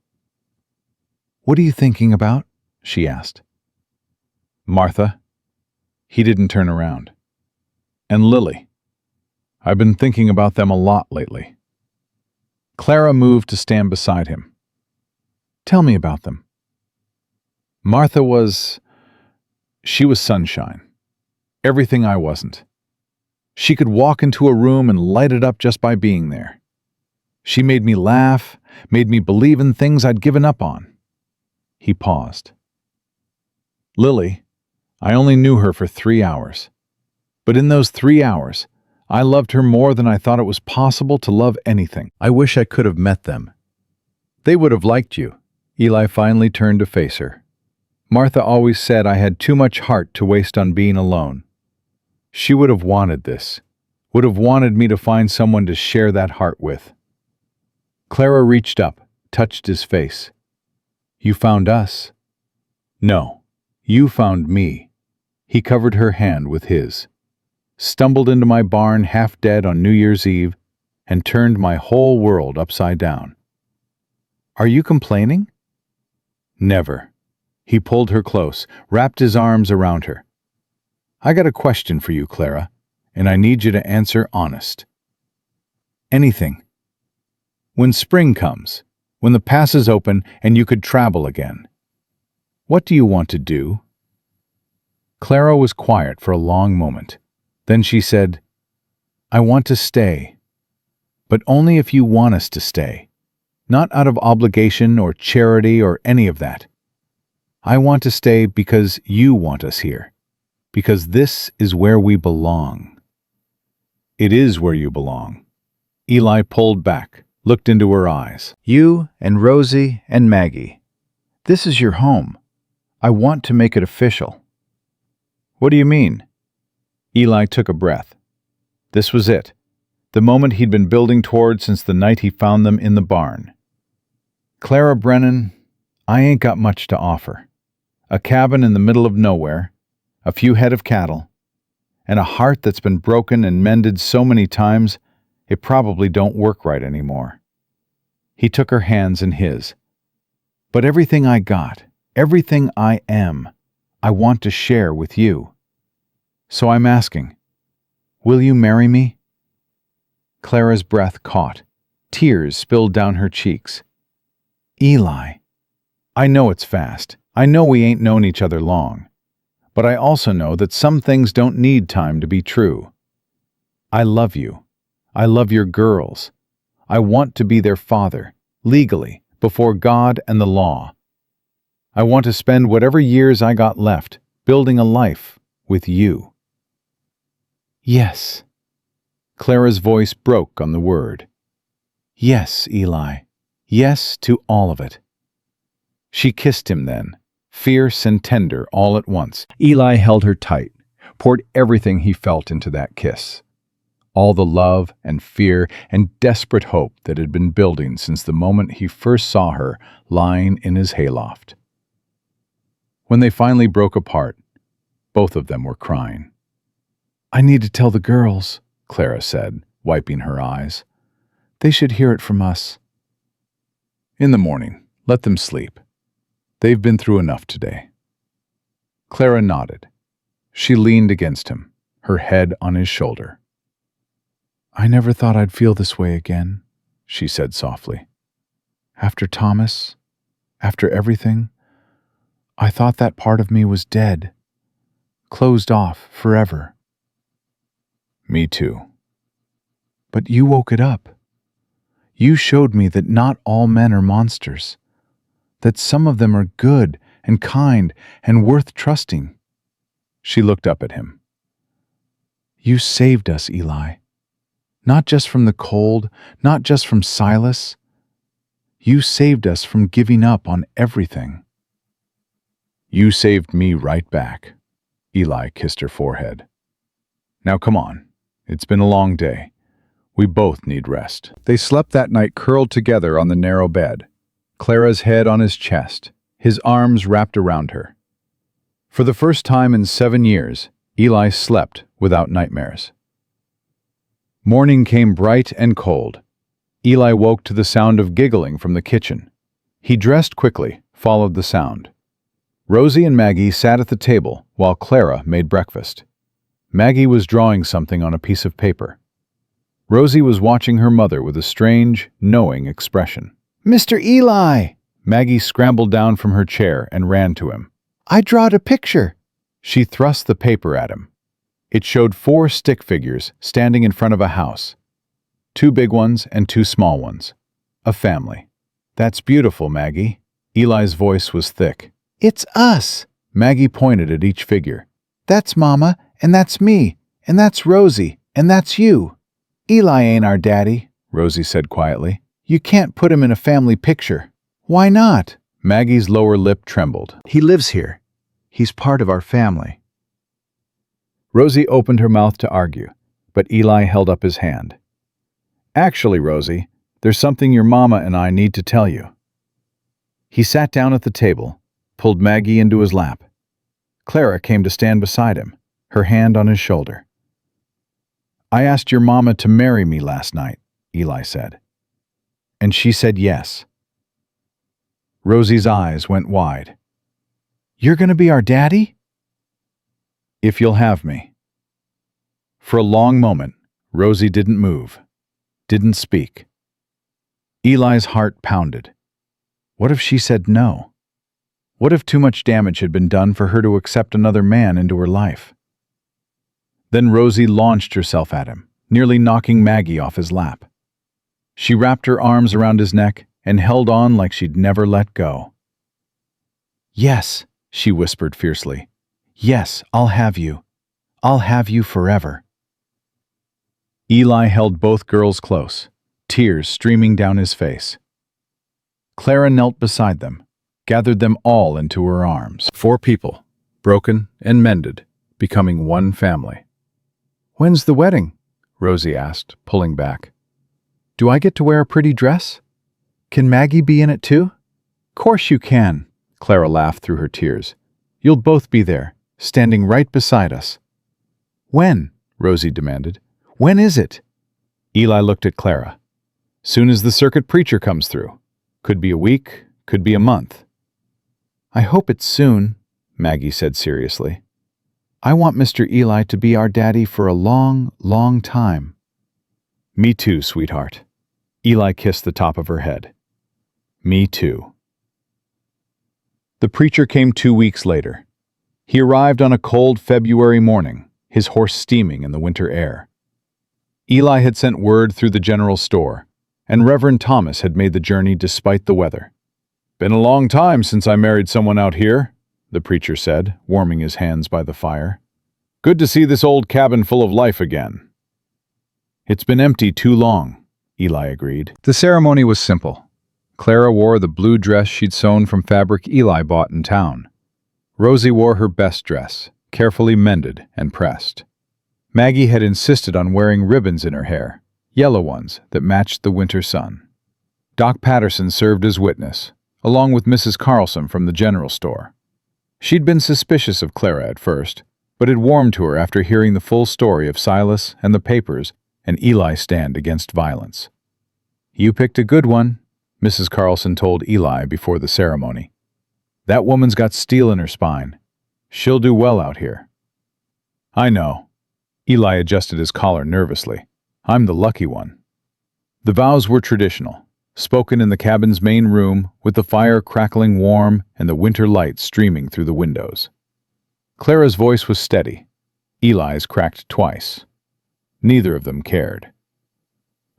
"What are you thinking about?" she asked. "Martha." He didn't turn around. "And Lily. I've been thinking about them a lot lately." Clara moved to stand beside him. "Tell me about them." Martha was... she was sunshine. Everything I wasn't. She could walk into a room and light it up just by being there. She made me laugh, made me believe in things I'd given up on. He paused. Lily, I only knew her for 3 hours. But in those 3 hours, I loved her more than I thought it was possible to love anything. I wish I could have met them. They would have liked you. Eli finally turned to face her. Martha always said I had too much heart to waste on being alone. She would have wanted this, would have wanted me to find someone to share that heart with. Clara reached up, touched his face. You found us. No, you found me. He covered her hand with his. Stumbled into my barn half dead on New Year's Eve and turned my whole world upside down. Are you complaining?" "Never." He pulled her close, wrapped his arms around her. "I got a question for you, Clara, and I need you to answer honest." "Anything." "When spring comes, when the pass is open and you could travel again, what do you want to do?" Clara was quiet for a long moment. Then she said, "I want to stay, but only if you want us to stay. Not out of obligation or charity or any of that. I want to stay because you want us here, because this is where we belong." "It is where you belong." Eli pulled back, looked into her eyes. "You and Rosie and Maggie. This is your home. I want to make it official." "What do you mean?" Eli took a breath. This was it, the moment he'd been building toward since the night he found them in the barn. "Clara Brennan, I ain't got much to offer. A cabin in the middle of nowhere, a few head of cattle, and a heart that's been broken and mended so many times it probably don't work right anymore." He took her hands in his. "But everything I got, everything I am, I want to share with you. So I'm asking, will you marry me?" Clara's breath caught. Tears spilled down her cheeks. "Eli, I know it's fast. I know we ain't known each other long. But I also know that some things don't need time to be true. I love you. I love your girls. I want to be their father, legally, before God and the law. I want to spend whatever years I got left building a life with you." "Yes." Clara's voice broke on the word. "Yes, Eli. Yes to all of it." She kissed him then, fierce and tender all at once. Eli held her tight, poured everything he felt into that kiss. All the love and fear and desperate hope that had been building since the moment he first saw her lying in his hayloft. When they finally broke apart, both of them were crying. "I need to tell the girls," Clara said, wiping her eyes. "They should hear it from us." "In the morning, let them sleep. They've been through enough today." Clara nodded. She leaned against him, her head on his shoulder. "I never thought I'd feel this way again," she said softly. "After Thomas, after everything, I thought that part of me was dead, closed off forever." "Me too." "But you woke it up. You showed me that not all men are monsters, that some of them are good and kind and worth trusting." She looked up at him. "You saved us, Eli. Not just from the cold, not just from Silas. You saved us from giving up on everything." "You saved me right back." Eli kissed her forehead. "Now come on. It's been a long day. We both need rest." They slept that night curled together on the narrow bed, Clara's head on his chest, his arms wrapped around her. For the first time in 7 years, Eli slept without nightmares. Morning came bright and cold. Eli woke to the sound of giggling from the kitchen. He dressed quickly, followed the sound. Rosie and Maggie sat at the table while Clara made breakfast. Maggie was drawing something on a piece of paper. Rosie was watching her mother with a strange, knowing expression. "Mr. Eli!" Maggie scrambled down from her chair and ran to him. "I drawed a picture." She thrust the paper at him. It showed 4 stick figures standing in front of a house. 2 big ones and 2 small ones. A family. "That's beautiful, Maggie." Eli's voice was thick. "It's us." Maggie pointed at each figure. "That's Mama, and that's me, and that's Rosie, and that's you." "Eli ain't our daddy," Rosie said quietly. "You can't put him in a family picture." "Why not?" Maggie's lower lip trembled. "He lives here. He's part of our family." Rosie opened her mouth to argue, but Eli held up his hand. "Actually, Rosie, there's something your mama and I need to tell you." He sat down at the table, pulled Maggie into his lap. Clara came to stand beside him, her hand on his shoulder. "I asked your mama to marry me last night," Eli said. "And she said yes." Rosie's eyes went wide. "You're going to be our daddy?" "If you'll have me." For a long moment, Rosie didn't move, didn't speak. Eli's heart pounded. What if she said no? What if too much damage had been done for her to accept another man into her life? Then Rosie launched herself at him, nearly knocking Maggie off his lap. She wrapped her arms around his neck and held on like she'd never let go. "Yes," she whispered fiercely. "Yes, I'll have you. I'll have you forever." Eli held both girls close, tears streaming down his face. Clara knelt beside them, gathered them all into her arms. 4 people, broken and mended, becoming one family. "When's the wedding?" Rosie asked, pulling back. "Do I get to wear a pretty dress? Can Maggie be in it too?" "Course you can," Clara laughed through her tears. "You'll both be there, standing right beside us." "When?" Rosie demanded. "When is it?" Eli looked at Clara. "Soon as the circuit preacher comes through. Could be a week, could be a month." "I hope it's soon," Maggie said seriously. "I want Mr. Eli to be our daddy for a long, long time." "Me too, sweetheart." Eli kissed the top of her head. "Me too." The preacher came 2 weeks later. He arrived on a cold February morning, his horse steaming in the winter air. Eli had sent word through the general store, and Reverend Thomas had made the journey despite the weather. "Been a long time since I married someone out here," the preacher said, warming his hands by the fire. "Good to see this old cabin full of life again." "It's been empty too long," Eli agreed. The ceremony was simple. Clara wore the blue dress she'd sewn from fabric Eli bought in town. Rosie wore her best dress, carefully mended and pressed. Maggie had insisted on wearing ribbons in her hair, yellow ones that matched the winter sun. Doc Patterson served as witness, along with Mrs. Carlson from the general store. She'd been suspicious of Clara at first, but had warmed to her after hearing the full story of Silas and the papers and Eli's stand against violence. "You picked a good one," Mrs. Carlson told Eli before the ceremony. "That woman's got steel in her spine. She'll do well out here." "I know." Eli adjusted his collar nervously. "I'm the lucky one." The vows were traditional, spoken in the cabin's main room with the fire crackling warm and the winter light streaming through the windows. Clara's voice was steady. Eli's cracked twice. Neither of them cared.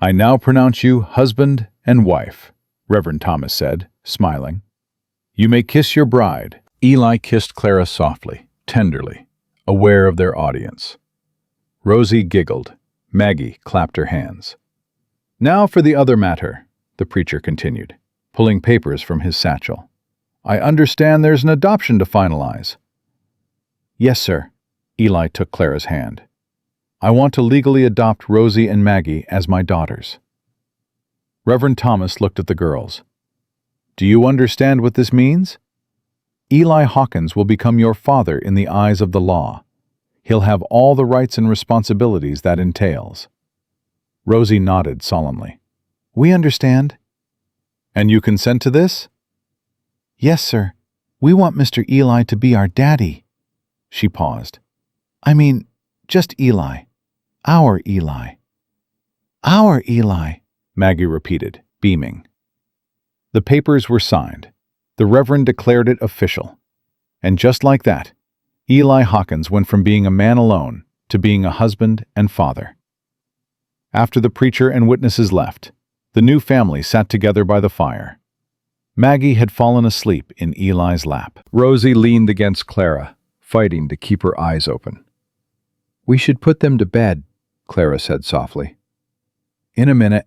"I now pronounce you husband and wife," Reverend Thomas said, smiling. "You may kiss your bride." Eli kissed Clara softly, tenderly, aware of their audience. Rosie giggled. Maggie clapped her hands. "Now for the other matter," the preacher continued, pulling papers from his satchel. "I understand there's an adoption to finalize." "Yes, sir." Eli took Clara's hand. "I want to legally adopt Rosie and Maggie as my daughters." Reverend Thomas looked at the girls. "Do you understand what this means? Eli Hawkins will become your father in the eyes of the law. He'll have all the rights and responsibilities that entails." Rosie nodded solemnly. "We understand." "And you consent to this?" "Yes, sir. We want Mr. Eli to be our daddy." She paused. "I mean, just Eli. Our Eli." "Our Eli," Maggie repeated, beaming. The papers were signed. The Reverend declared it official. And just like that, Eli Hawkins went from being a man alone to being a husband and father. After the preacher and witnesses left, the new family sat together by the fire. Maggie had fallen asleep in Eli's lap. Rosie leaned against Clara, fighting to keep her eyes open. "We should put them to bed," Clara said softly. "In a minute."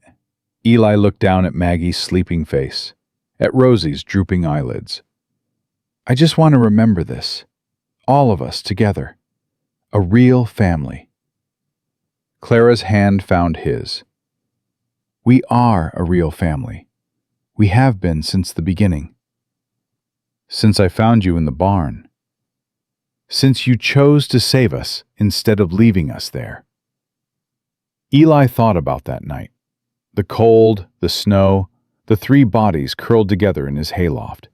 Eli looked down at Maggie's sleeping face, at Rosie's drooping eyelids. "I just want to remember this. All of us together. A real family." Clara's hand found his. "We are a real family. We have been since the beginning. Since I found you in the barn. Since you chose to save us instead of leaving us there." Eli thought about that night. The cold, the snow, the three bodies curled together in his hayloft.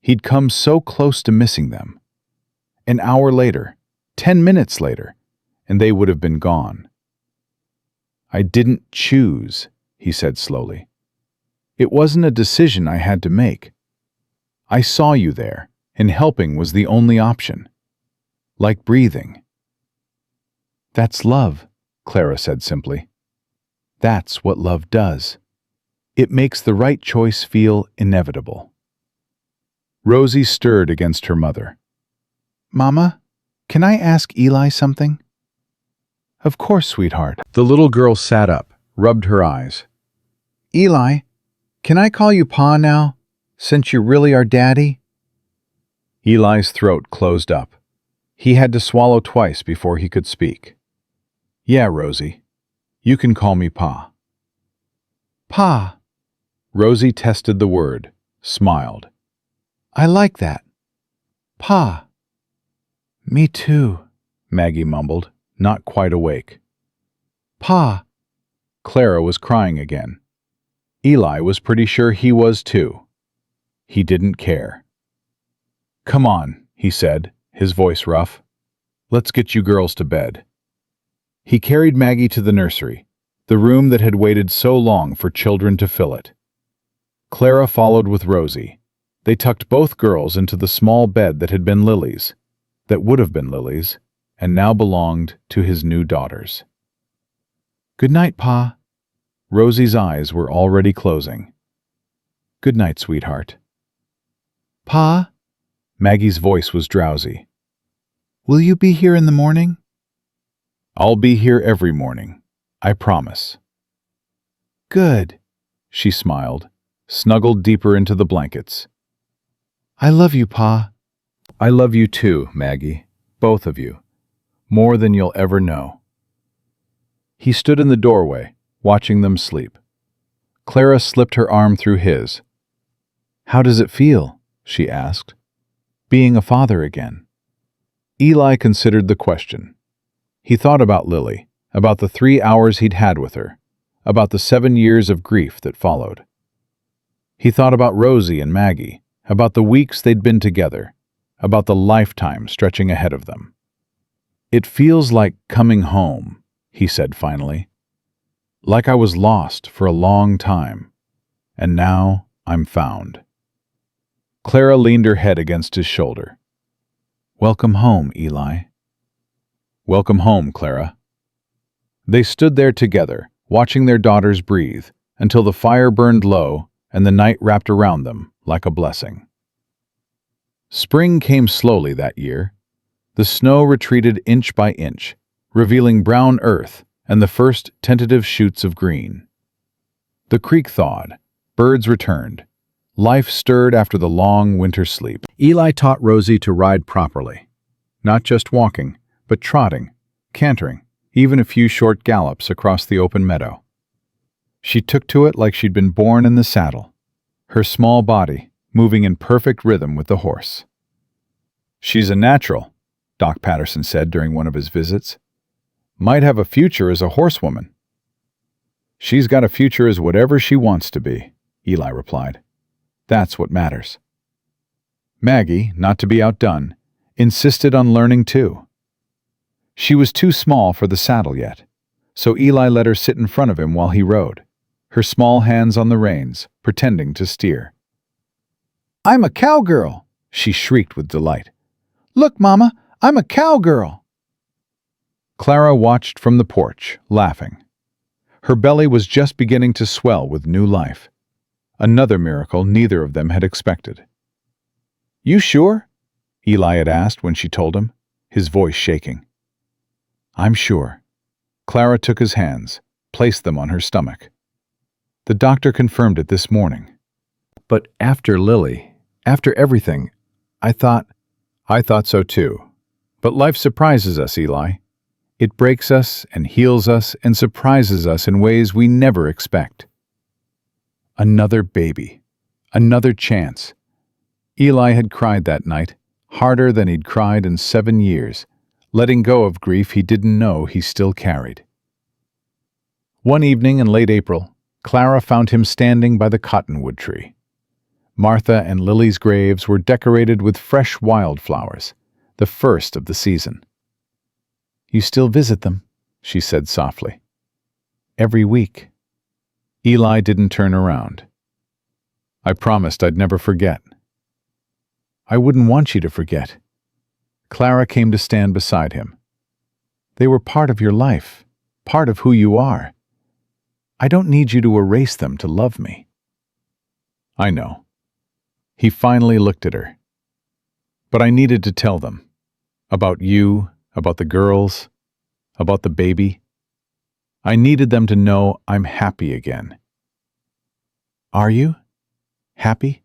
He'd come so close to missing them. An hour later, 10 minutes later, and they would have been gone. "I didn't choose," he said slowly. "It wasn't a decision I had to make. I saw you there, and helping was the only option. Like breathing." "That's love," Clara said simply. "That's what love does. It makes the right choice feel inevitable." Rosie stirred against her mother. "Mama, can I ask Eli something?" "Of course, sweetheart." The little girl sat up, rubbed her eyes. "Eli, can I call you Pa now, since you really are Daddy?" Eli's throat closed up. He had to swallow twice before he could speak. "Yeah, Rosie. You can call me Pa." "Pa." Rosie tested the word, smiled. "I like that. Pa." "Me too," Maggie mumbled, not quite awake. "Pa." Clara was crying again. Eli was pretty sure he was too. He didn't care. "Come on," he said, his voice rough. "Let's get you girls to bed." He carried Maggie to the nursery, the room that had waited so long for children to fill it. Clara followed with Rosie. They tucked both girls into the small bed that had been Lily's, that would have been Lily's, and now belonged to his new daughters. "Good night, Pa." Rosie's eyes were already closing. "Good night, sweetheart." "Pa?" Maggie's voice was drowsy. "Will you be here in the morning?" "I'll be here every morning. I promise." "Good," she smiled, snuggled deeper into the blankets. "I love you, Pa." "I love you too, Maggie. Both of you. More than you'll ever know." He stood in the doorway, watching them sleep. Clara slipped her arm through his. "How does it feel?" she asked. "Being a father again." Eli considered the question. He thought about Lily, about the 3 hours he'd had with her, about the 7 years of grief that followed. He thought about Rosie and Maggie, about the weeks they'd been together, about the lifetime stretching ahead of them. "It feels like coming home," he said finally. "Like I was lost for a long time, and now I'm found." Clara leaned her head against his shoulder. "Welcome home, Eli." "Welcome home, Clara." They stood there together, watching their daughters breathe, until the fire burned low and the night wrapped around them like a blessing. Spring came slowly that year. The snow retreated inch by inch, revealing brown earth and the first tentative shoots of green. The creek thawed, birds returned. Life stirred after the long winter sleep. Eli taught Rosie to ride properly. Not just walking, but trotting, cantering, even a few short gallops across the open meadow. She took to it like she'd been born in the saddle, her small body moving in perfect rhythm with the horse. "She's a natural," Doc Patterson said during one of his visits. "Might have a future as a horsewoman." "She's got a future as whatever she wants to be," Eli replied. "That's what matters." Maggie, not to be outdone, insisted on learning too. She was too small for the saddle yet, so Eli let her sit in front of him while he rode, her small hands on the reins, pretending to steer. "I'm a cowgirl!" she shrieked with delight. "Look, Mama, I'm a cowgirl!" Clara watched from the porch, laughing. Her belly was just beginning to swell with new life. Another miracle neither of them had expected. "You sure?" Eli had asked when she told him, his voice shaking. "I'm sure." Clara took his hands, placed them on her stomach. "The doctor confirmed it this morning. But after Lily, after everything, I thought so too. But life surprises us, Eli. It breaks us and heals us and surprises us in ways we never expect." Another baby. Another chance. Eli had cried that night, harder than he'd cried in 7 years, letting go of grief he didn't know he still carried. One evening in late April, Clara found him standing by the cottonwood tree. Martha and Lily's graves were decorated with fresh wildflowers, the first of the season. "You still visit them?" she said softly. "Every week." Eli didn't turn around. "I promised I'd never forget." "I wouldn't want you to forget." Clara came to stand beside him. "They were part of your life, part of who you are. I don't need you to erase them to love me." "I know." He finally looked at her. "But I needed to tell them. About you, about the girls, about the baby. I needed them to know I'm happy again." "Are you? Happy?"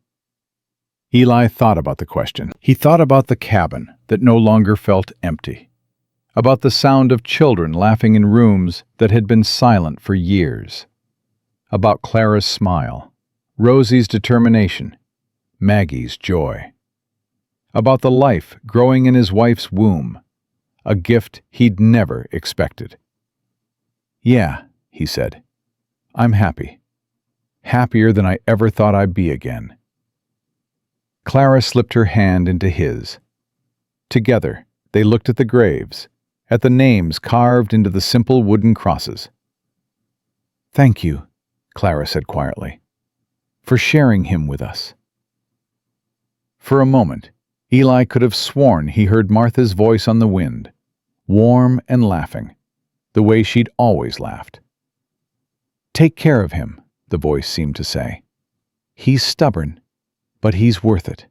Eli thought about the question. He thought about the cabin that no longer felt empty, about the sound of children laughing in rooms that had been silent for years, about Clara's smile, Rosie's determination, Maggie's joy, about the life growing in his wife's womb, a gift he'd never expected. "Yeah," he said, "I'm happy. Happier than I ever thought I'd be again." Clara slipped her hand into his. Together, they looked at the graves, at the names carved into the simple wooden crosses. "Thank you," Clara said quietly, "for sharing him with us." For a moment, Eli could have sworn he heard Martha's voice on the wind, warm and laughing, the way she'd always laughed. "Take care of him," the voice seemed to say. "He's stubborn, but he's worth it."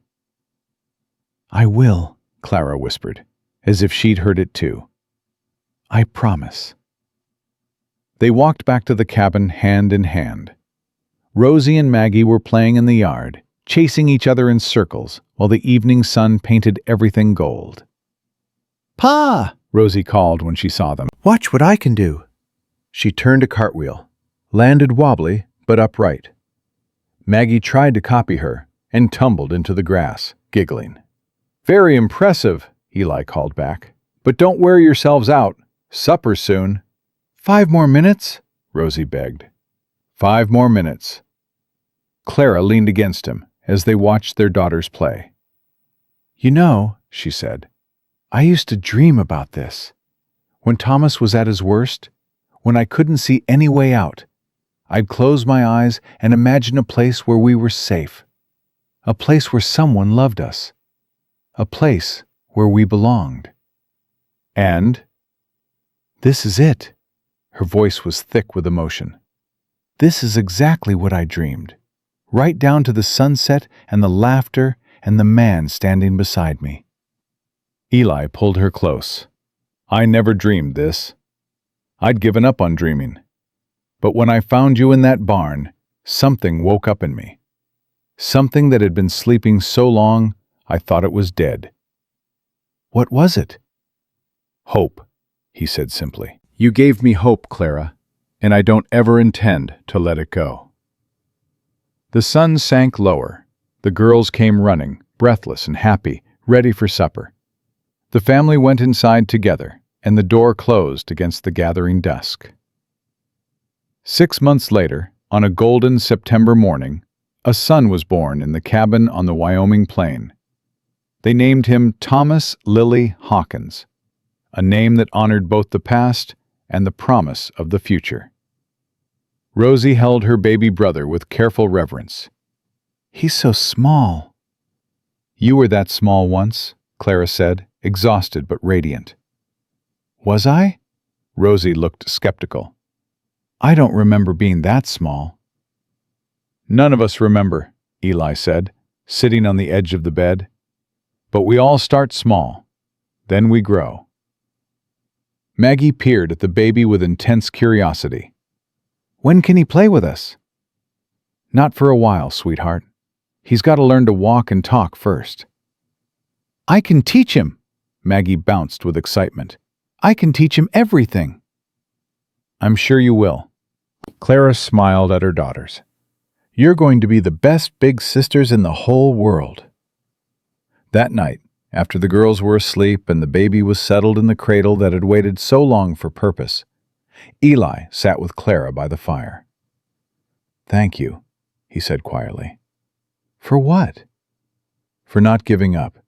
"I will," Clara whispered, as if she'd heard it too. "I promise." They walked back to the cabin hand in hand. Rosie and Maggie were playing in the yard, chasing each other in circles while the evening sun painted everything gold. "Pa!" Rosie called when she saw them. "Watch what I can do." She turned a cartwheel, landed wobbly but upright. Maggie tried to copy her and tumbled into the grass, giggling. "Very impressive," Eli called back. "But don't wear yourselves out. Supper's soon." "5 more minutes?" Rosie begged. 5 more minutes. Clara leaned against him as they watched their daughters play. "You know," she said, "I used to dream about this. When Thomas was at his worst, when I couldn't see any way out, I'd close my eyes and imagine a place where we were safe, a place where someone loved us, a place where we belonged. And this is it." Her voice was thick with emotion. "This is exactly what I dreamed, right down to the sunset and the laughter and the man standing beside me." Eli pulled her close. "I never dreamed this. I'd given up on dreaming. But when I found you in that barn, something woke up in me. Something that had been sleeping so long, I thought it was dead." "What was it?" "Hope," he said simply. "You gave me hope, Clara, and I don't ever intend to let it go." The sun sank lower. The girls came running, breathless and happy, ready for supper. The family went inside together, and the door closed against the gathering dusk. 6 months later, on a golden September morning, a son was born in the cabin on the Wyoming plain. They named him Thomas Lily Hawkins, a name that honored both the past and the promise of the future. Rosie held her baby brother with careful reverence. "He's so small." "You were that small once," Clara said, exhausted but radiant. "Was I?" Rosie looked skeptical. "I don't remember being that small." "None of us remember," Eli said, sitting on the edge of the bed. "But we all start small. Then we grow." Maggie peered at the baby with intense curiosity. "When can he play with us?" "Not for a while, sweetheart. He's got to learn to walk and talk first." "I can teach him!" Maggie bounced with excitement. "I can teach him everything." "I'm sure you will." Clara smiled at her daughters. "You're going to be the best big sisters in the whole world." That night, after the girls were asleep and the baby was settled in the cradle that had waited so long for purpose, Eli sat with Clara by the fire. Thank you, he said quietly. For what? For not giving up.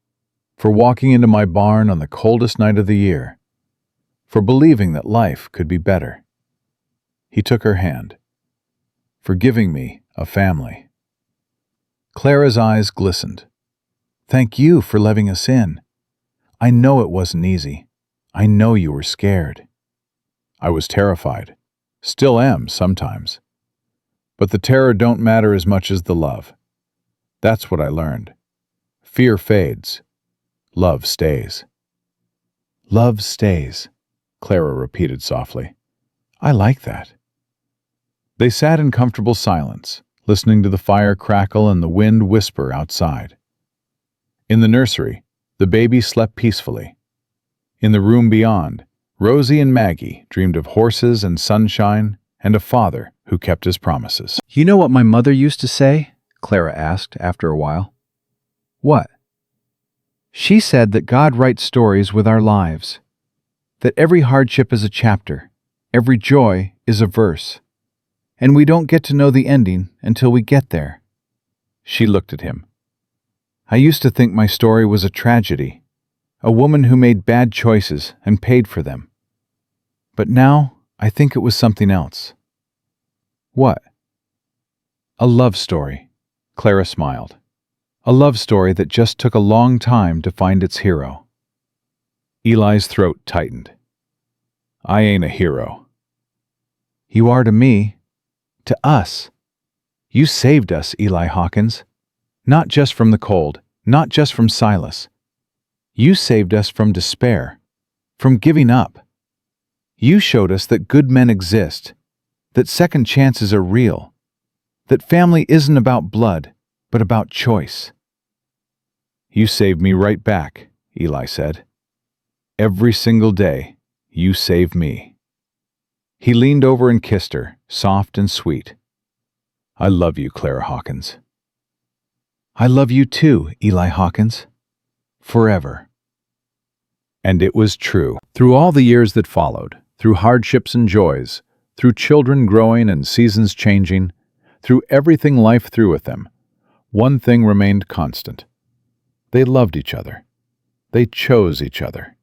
For walking into my barn on the coldest night of the year. For believing that life could be better. He took her hand. For giving me a family. Clara's eyes glistened. Thank you for letting us in. I know it wasn't easy. I know you were scared. I was terrified. Still am sometimes. But the terror don't matter as much as the love. That's what I learned. Fear fades. Love stays. Love stays, Clara repeated softly. I like that. They sat in comfortable silence, listening to the fire crackle and the wind whisper outside. In the nursery, the baby slept peacefully. In the room beyond, Rosie and Maggie dreamed of horses and sunshine and a father who kept his promises. You know what my mother used to say? Clara asked after a while. What? She said that God writes stories with our lives, that every hardship is a chapter, every joy is a verse, and we don't get to know the ending until we get there. She looked at him. I used to think my story was a tragedy, a woman who made bad choices and paid for them. But now I think it was something else. What? A love story, Clara smiled. A love story that just took a long time to find its hero. Eli's throat tightened. I ain't a hero. You are to me, to us. You saved us, Eli Hawkins. Not just from the cold, not just from Silas. You saved us from despair, from giving up. You showed us that good men exist, that second chances are real, that family isn't about blood, but about choice. You saved me right back, Eli said. Every single day, you save me. He leaned over and kissed her, soft and sweet. I love you, Clara Hawkins. I love you too, Eli Hawkins. Forever. And it was true. Through all the years that followed, through hardships and joys, through children growing and seasons changing, through everything life threw at them, one thing remained constant. They loved each other. They chose each other.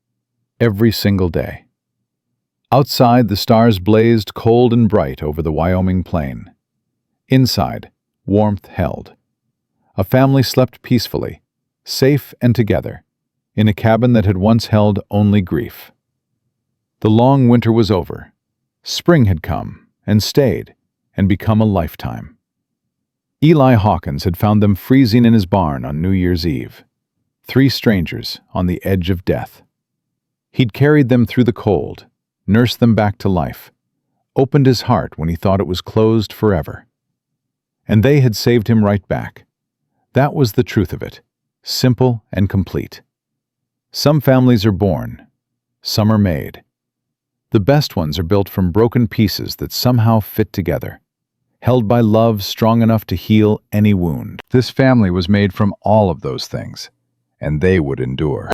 Every single day. Outside, the stars blazed cold and bright over the Wyoming plain. Inside, warmth held. A family slept peacefully, safe and together, in a cabin that had once held only grief. The long winter was over. Spring had come and stayed and become a lifetime. Eli Hawkins had found them freezing in his barn on New Year's Eve. 3 strangers on the edge of death. He'd carried them through the cold, nursed them back to life, opened his heart when he thought it was closed forever. And they had saved him right back. That was the truth of it, simple and complete. Some families are born, some are made. The best ones are built from broken pieces that somehow fit together, held by love strong enough to heal any wound. This family was made from all of those things, and they would endure.